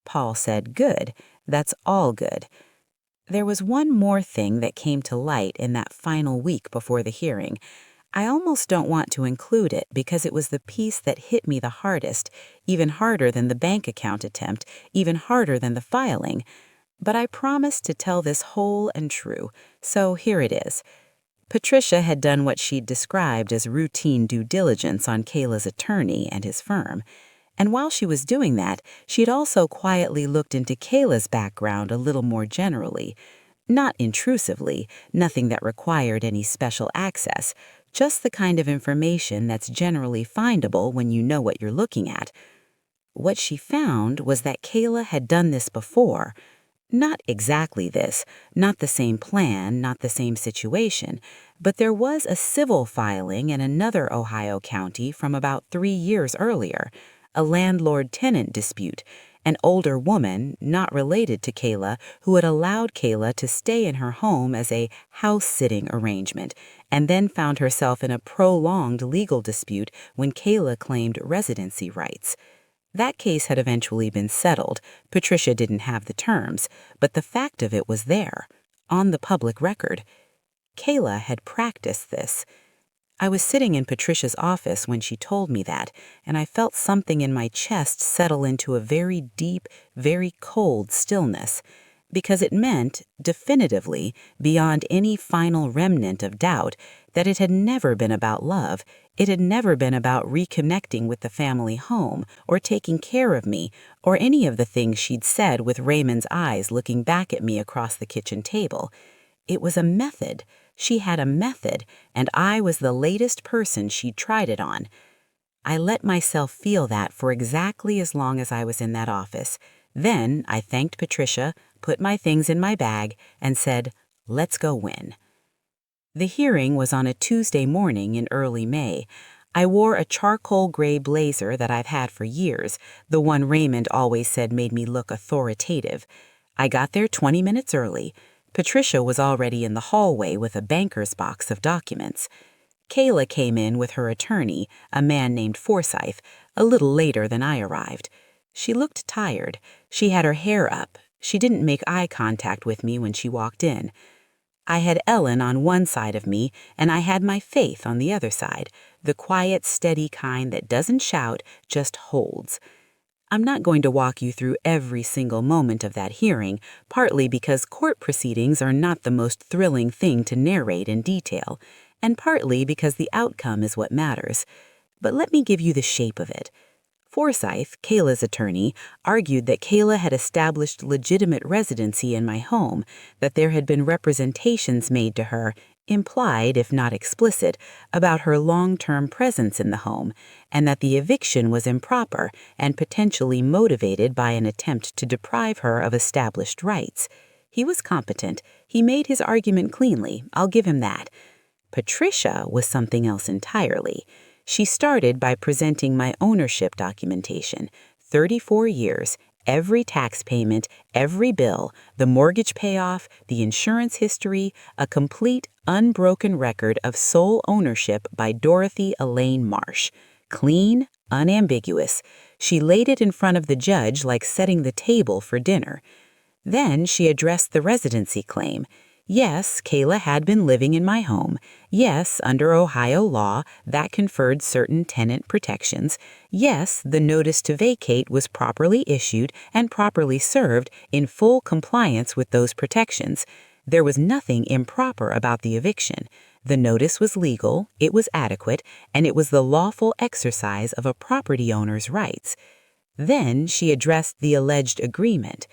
Paul said, "Good. That's all good." There was one more thing that came to light in that final week before the hearing. I almost don't want to include it because it was the piece that hit me the hardest, even harder than the bank account attempt, even harder than the filing. But I promised to tell this whole and true, so here it is. Patricia had done what she'd described as routine due diligence on Kayla's attorney and his firm. And while she was doing that, she'd also quietly looked into Kayla's background a little more generally. Not intrusively, nothing that required any special access, just the kind of information that's generally findable when you know what you're looking at. What she found was that Kayla had done this before. Not exactly this, not the same plan, not the same situation, but there was a civil filing in another Ohio county from about 3 years earlier, a landlord-tenant dispute, an older woman, not related to Kayla, who had allowed Kayla to stay in her home as a house-sitting arrangement, and then found herself in a prolonged legal dispute when Kayla claimed residency rights. That case had eventually been settled. Patricia didn't have the terms, but the fact of it was there, on the public record. Kayla had practiced this. I was sitting in Patricia's office when she told me that, and I felt something in my chest settle into a very deep, very cold stillness, because it meant, definitively, beyond any final remnant of doubt, that it had never been about love. It had never been about reconnecting with the family home, or taking care of me, or any of the things she'd said with Raymond's eyes looking back at me across the kitchen table. It was a method. She had a method, and I was the latest person she'd tried it on. I let myself feel that for exactly as long as I was in that office. Then I thanked Patricia, put my things in my bag, and said, "Let's go win." The hearing was on a Tuesday morning in early May. I wore a charcoal gray blazer that I've had for years, the one Raymond always said made me look authoritative. I got there 20 minutes early. Patricia was already in the hallway with a banker's box of documents. Kayla came in with her attorney, a man named Forsyth, a little later than I arrived. She looked tired. She had her hair up. She didn't make eye contact with me when she walked in. I had Ellen on one side of me, and I had my Faith on the other side, the quiet, steady kind that doesn't shout, just holds. I'm not going to walk you through every single moment of that hearing, partly because court proceedings are not the most thrilling thing to narrate in detail, and partly because the outcome is what matters. But let me give you the shape of it. Forsyth, Kayla's attorney, argued that Kayla had established legitimate residency in my home, that there had been representations made to her, implied if not explicit, about her long-term presence in the home, and that the eviction was improper and potentially motivated by an attempt to deprive her of established rights. He was competent. He made his argument cleanly. I'll give him that. Patricia was something else entirely. She started by presenting my ownership documentation, 34 years, every tax payment, every bill, the mortgage payoff, the insurance history, a complete, unbroken record of sole ownership by Dorothy Elaine Marsh. Clean, unambiguous. She laid it in front of the judge like setting the table for dinner. Then she addressed the residency claim. Yes, Kayla had been living in my home. Yes, under Ohio law, that conferred certain tenant protections. Yes, the notice to vacate was properly issued and properly served in full compliance with those protections. There was nothing improper about the eviction. The notice was legal, it was adequate, and it was the lawful exercise of a property owner's rights. Then she addressed the alleged agreement.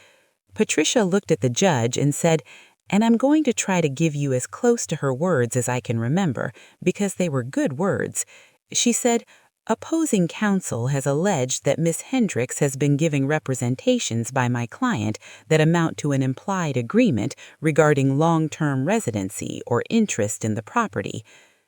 Patricia looked at the judge and said, and I'm going to try to give you as close to her words as I can remember, because they were good words. She said, "Opposing counsel has alleged that Miss Hendricks has been giving representations by my client that amount to an implied agreement regarding long-term residency or interest in the property.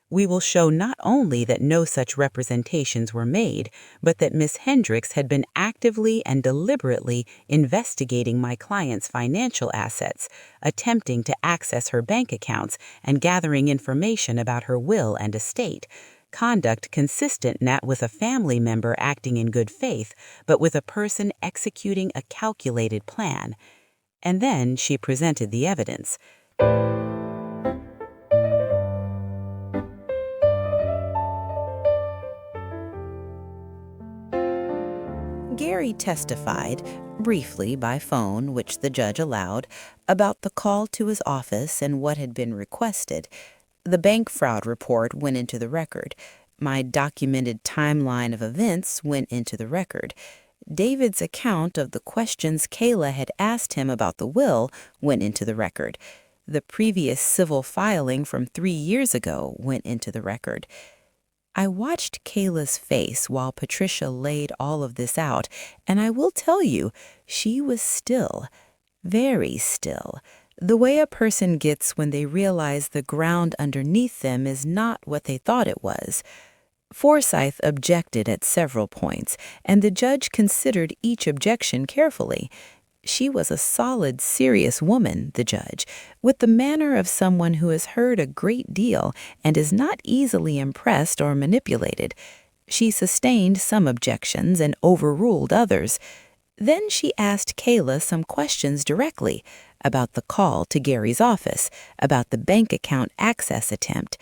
We will show not only that no such representations were made, but that Miss Hendricks had been actively and deliberately investigating my client's financial assets, attempting to access her bank accounts, and gathering information about her will and estate. Conduct consistent not with a family member acting in good faith, but with a person executing a calculated plan." And then she presented the evidence. Gary testified, briefly by phone, which the judge allowed, about the call to his office and what had been requested. The bank fraud report went into the record. My documented timeline of events went into the record. David's account of the questions Kayla had asked him about the will went into the record. The previous civil filing from 3 years ago went into the record. I watched Kayla's face while Patricia laid all of this out, and I will tell you, she was still, very still, the way a person gets when they realize the ground underneath them is not what they thought it was. Forsyth objected at several points, and the judge considered each objection carefully. She was a solid, serious woman, the judge, with the manner of someone who has heard a great deal and is not easily impressed or manipulated. She sustained some objections and overruled others. Then she asked Kayla some questions directly about the call to Gary's office, about the bank account access attempt.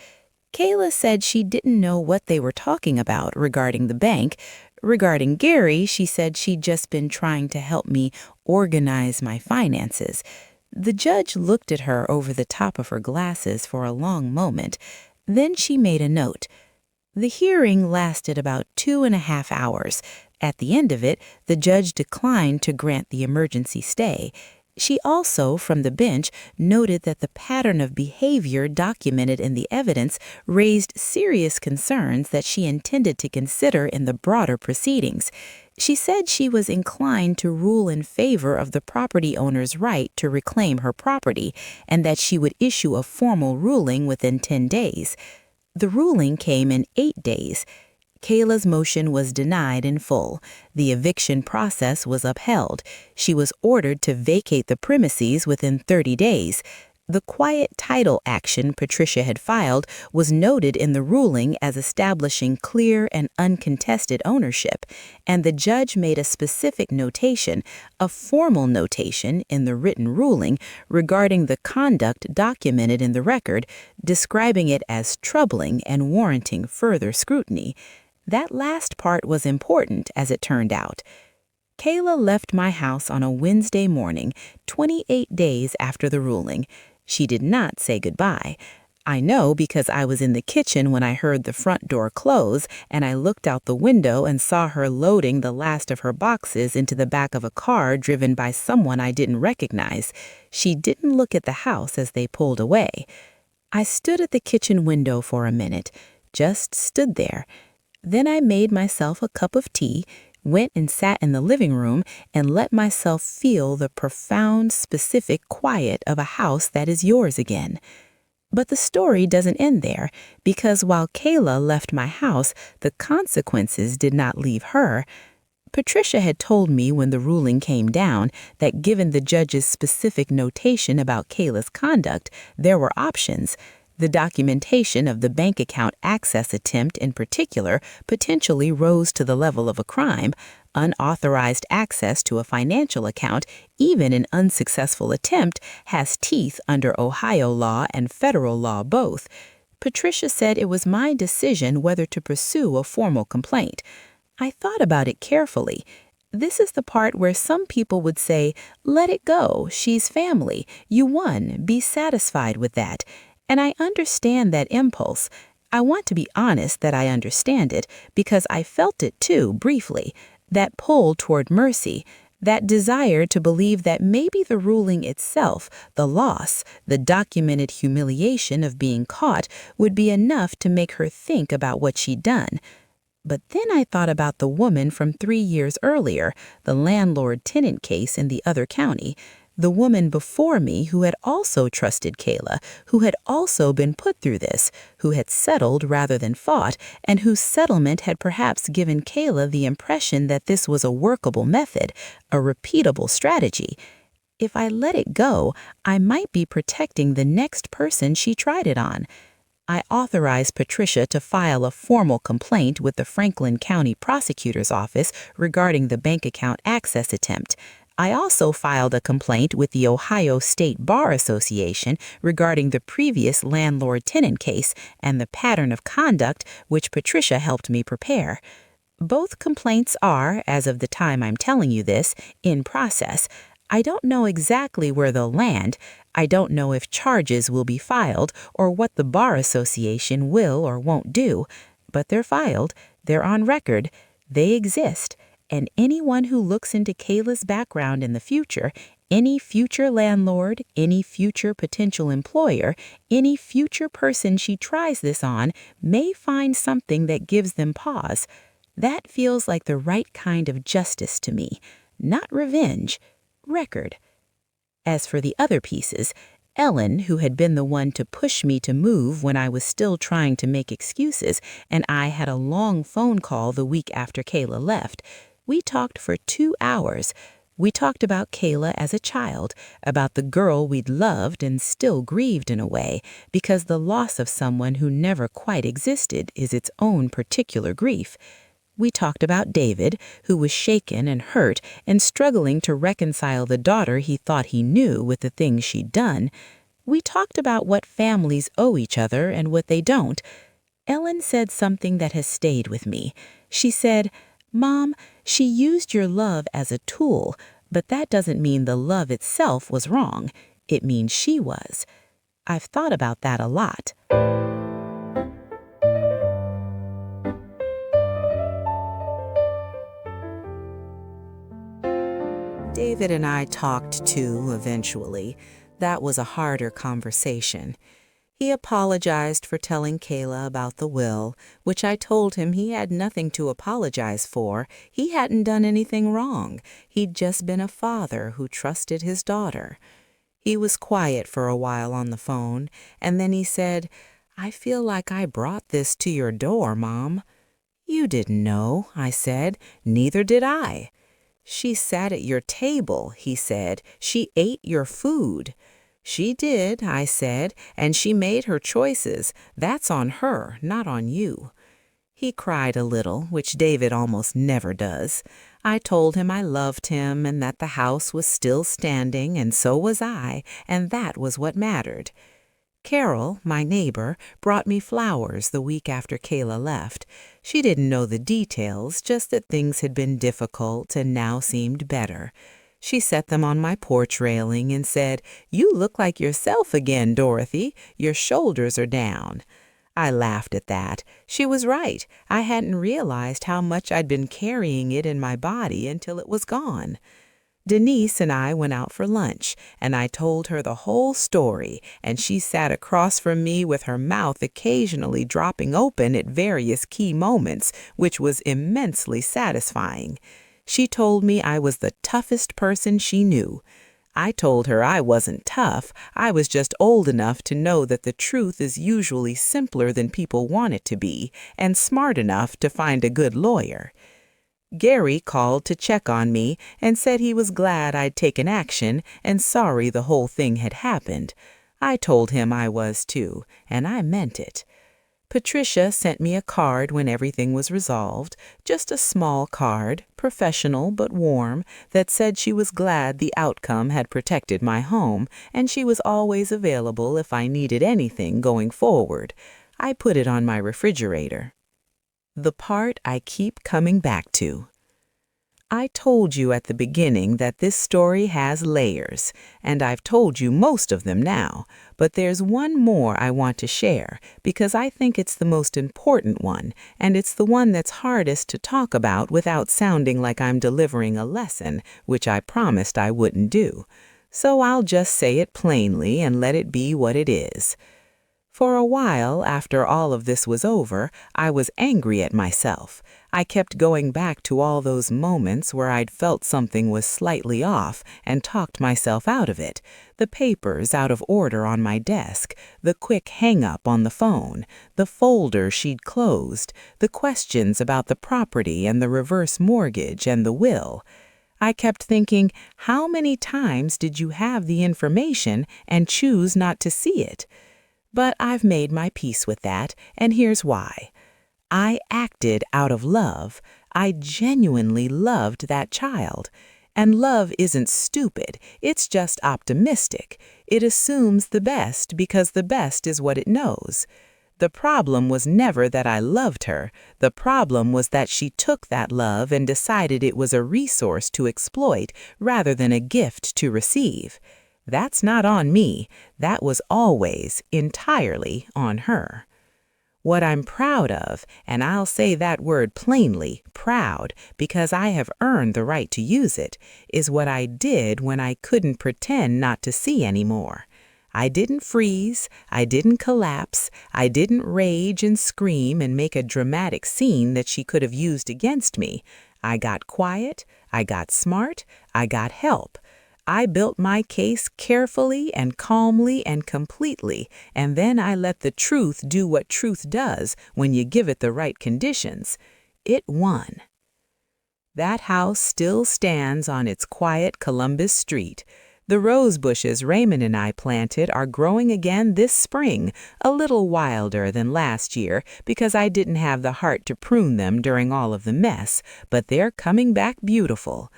Kayla said she didn't know what they were talking about regarding the bank. Regarding Gary, she said she'd just been trying to help me organize my finances. The judge looked at her over the top of her glasses for a long moment. Then she made a note. The hearing lasted about 2.5 hours. At the end of it, the judge declined to grant the emergency stay. She also, from the bench, noted that the pattern of behavior documented in the evidence raised serious concerns that she intended to consider in the broader proceedings. She said she was inclined to rule in favor of the property owner's right to reclaim her property, and that she would issue a formal ruling within 10 days. The ruling came in 8 days. Kayla's motion was denied in full. The eviction process was upheld. She was ordered to vacate the premises within 30 days. The quiet title action Patricia had filed was noted in the ruling as establishing clear and uncontested ownership, and the judge made a specific notation, a formal notation in the written ruling regarding the conduct documented in the record, describing it as troubling and warranting further scrutiny. That last part was important, as it turned out. Kayla left my house on a Wednesday morning, 28 days after the ruling. She did not say goodbye. I know because I was in the kitchen when I heard the front door close, and I looked out the window and saw her loading the last of her boxes into the back of a car driven by someone I didn't recognize. She didn't look at the house as they pulled away. I stood at the kitchen window for a minute, just stood there. Then I made myself a cup of tea, went and sat in the living room, and let myself feel the profound, specific quiet of a house that is yours again. But the story doesn't end there, because while Kayla left my house, the consequences did not leave her. Patricia had told me when the ruling came down that given the judge's specific notation about Kayla's conduct, there were options. The documentation of the bank account access attempt in particular potentially rose to the level of a crime. Unauthorized access to a financial account, even an unsuccessful attempt, has teeth under Ohio law and federal law both. Patricia said it was my decision whether to pursue a formal complaint. I thought about it carefully. This is the part where some people would say, "Let it go, she's family, you won, be satisfied with that." And I understand that impulse. I want to be honest that I understand it because I felt it too, briefly. That pull toward mercy, that desire to believe that maybe the ruling itself, the loss, the documented humiliation of being caught would be enough to make her think about what she'd done. But then I thought about the woman from 3 years earlier, the landlord-tenant case in the other county. The woman before me who had also trusted Kayla, who had also been put through this, who had settled rather than fought, and whose settlement had perhaps given Kayla the impression that this was a workable method, a repeatable strategy. If I let it go, I might be protecting the next person she tried it on. I authorized Patricia to file a formal complaint with the Franklin County Prosecutor's Office regarding the bank account access attempt. I also filed a complaint with the Ohio State Bar Association regarding the previous landlord-tenant case and the pattern of conduct which Patricia helped me prepare. Both complaints are, as of the time I'm telling you this, in process. I don't know exactly where they'll land. I don't know if charges will be filed or what the Bar Association will or won't do. But they're filed, they're on record, they exist. And anyone who looks into Kayla's background in the future, Any future landlord, any future potential employer, any future person she tries this on may find something that gives them pause. That feels like the right kind of justice to me. Not revenge, record. As for the other pieces, Ellen, who had been the one to push me to move when I was still trying to make excuses, and I had a long phone call the week after Kayla left. We talked for 2 hours. We talked about Kayla as a child, about the girl we'd loved and still grieved in a way, because the loss of someone who never quite existed is its own particular grief. We talked about David, who was shaken and hurt and struggling to reconcile the daughter he thought he knew with the things she'd done. We talked about what families owe each other and what they don't. Ellen said something that has stayed with me. She said, "Mom, she used your love as a tool, but that doesn't mean the love itself was wrong. It means she was." I've thought about that a lot. David and I talked too, eventually. That was a harder conversation. He apologized for telling Kayla about the will, which I told him he had nothing to apologize for. He hadn't done anything wrong. He'd just been a father who trusted his daughter. He was quiet for a while on the phone, and then he said, "I feel like I brought this to your door, Mom." "You didn't know," I said. "Neither did I." "She sat at your table," he said. "She ate your food." "She did," I said, "and she made her choices. That's on her, not on you." He cried a little, which David almost never does. I told him I loved him and that the house was still standing, and so was I, and that was what mattered. Carol, my neighbor, brought me flowers the week after Kayla left. She didn't know the details, just that things had been difficult and now seemed better. She set them on my porch railing and said, "You look like yourself again, Dorothy. Your shoulders are down." I laughed at that. She was right. I hadn't realized how much I'd been carrying it in my body until it was gone. Denise and I went out for lunch, and I told her the whole story, and she sat across from me with her mouth occasionally dropping open at various key moments, which was immensely satisfying. She told me I was the toughest person she knew. I told her I wasn't tough. I was just old enough to know that the truth is usually simpler than people want it to be, and smart enough to find a good lawyer. Gary called to check on me and said he was glad I'd taken action and sorry the whole thing had happened. I told him I was too, and I meant it. Patricia sent me a card when everything was resolved, just a small card, professional but warm, that said she was glad the outcome had protected my home, and she was always available if I needed anything going forward. I put it on my refrigerator. The part I keep coming back to. I told you at the beginning that this story has layers, and I've told you most of them now, but there's one more I want to share because I think it's the most important one, and it's the one that's hardest to talk about without sounding like I'm delivering a lesson, which I promised I wouldn't do. So I'll just say it plainly and let it be what it is. For a while, after all of this was over, I was angry at myself. I kept going back to all those moments where I'd felt something was slightly off and talked myself out of it. The papers out of order on my desk, the quick hang-up on the phone, the folder she'd closed, the questions about the property and the reverse mortgage and the will. I kept thinking, how many times did you have the information and choose not to see it? But I've made my peace with that, and here's why. I acted out of love. I genuinely loved that child. And love isn't stupid, it's just optimistic. It assumes the best because the best is what it knows. The problem was never that I loved her. The problem was that she took that love and decided it was a resource to exploit rather than a gift to receive. That's not on me. That was always, entirely on her. What I'm proud of, and I'll say that word plainly, proud, because I have earned the right to use it, is what I did when I couldn't pretend not to see anymore. I didn't freeze, I didn't collapse, I didn't rage and scream and make a dramatic scene that she could have used against me. I got quiet, I got smart, I got help. I built my case carefully and calmly and completely, and then I let the truth do what truth does when you give it the right conditions. It won. That house still stands on its quiet Columbus Street. The rose bushes Raymond and I planted are growing again this spring, a little wilder than last year because I didn't have the heart to prune them during all of the mess, but they're coming back beautiful.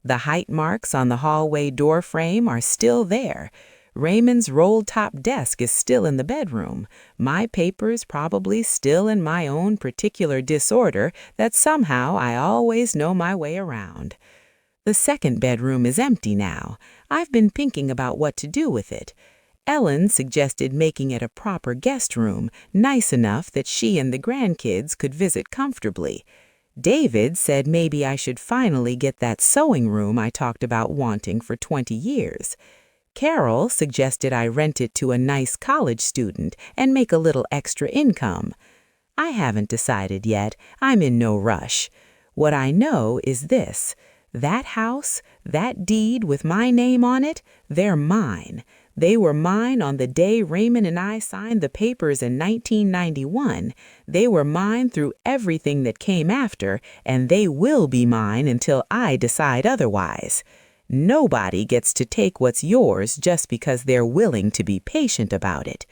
The height marks on the hallway door frame are still there. Raymond's rolled-top desk is still in the bedroom. My papers probably still in my own particular disorder that somehow I always know my way around. The second bedroom is empty now. I've been thinking about what to do with it. Ellen suggested making it a proper guest room, nice enough that she and the grandkids could visit comfortably. David said maybe I should finally get that sewing room I talked about wanting for 20 years. Carol suggested I rent it to a nice college student and make a little extra income. I haven't decided yet. I'm in no rush. What I know is this. That house, that deed with my name on it, they're mine. They were mine on the day Raymond and I signed the papers in 1991. They were mine through everything that came after, and they will be mine until I decide otherwise. Nobody gets to take what's yours just because they're willing to be patient about it.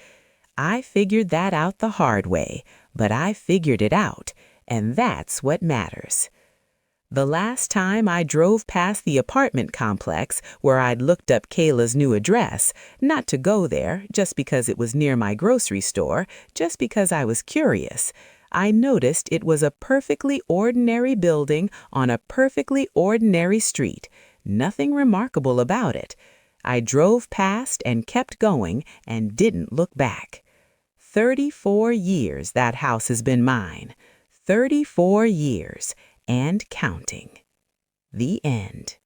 I figured that out the hard way, but I figured it out, and that's what matters. The last time I drove past the apartment complex where I'd looked up Kayla's new address, not to go there, just because it was near my grocery store, just because I was curious, I noticed it was a perfectly ordinary building on a perfectly ordinary street. Nothing remarkable about it. I drove past and kept going and didn't look back. 34 years that house has been mine. 34 years. And counting. The end.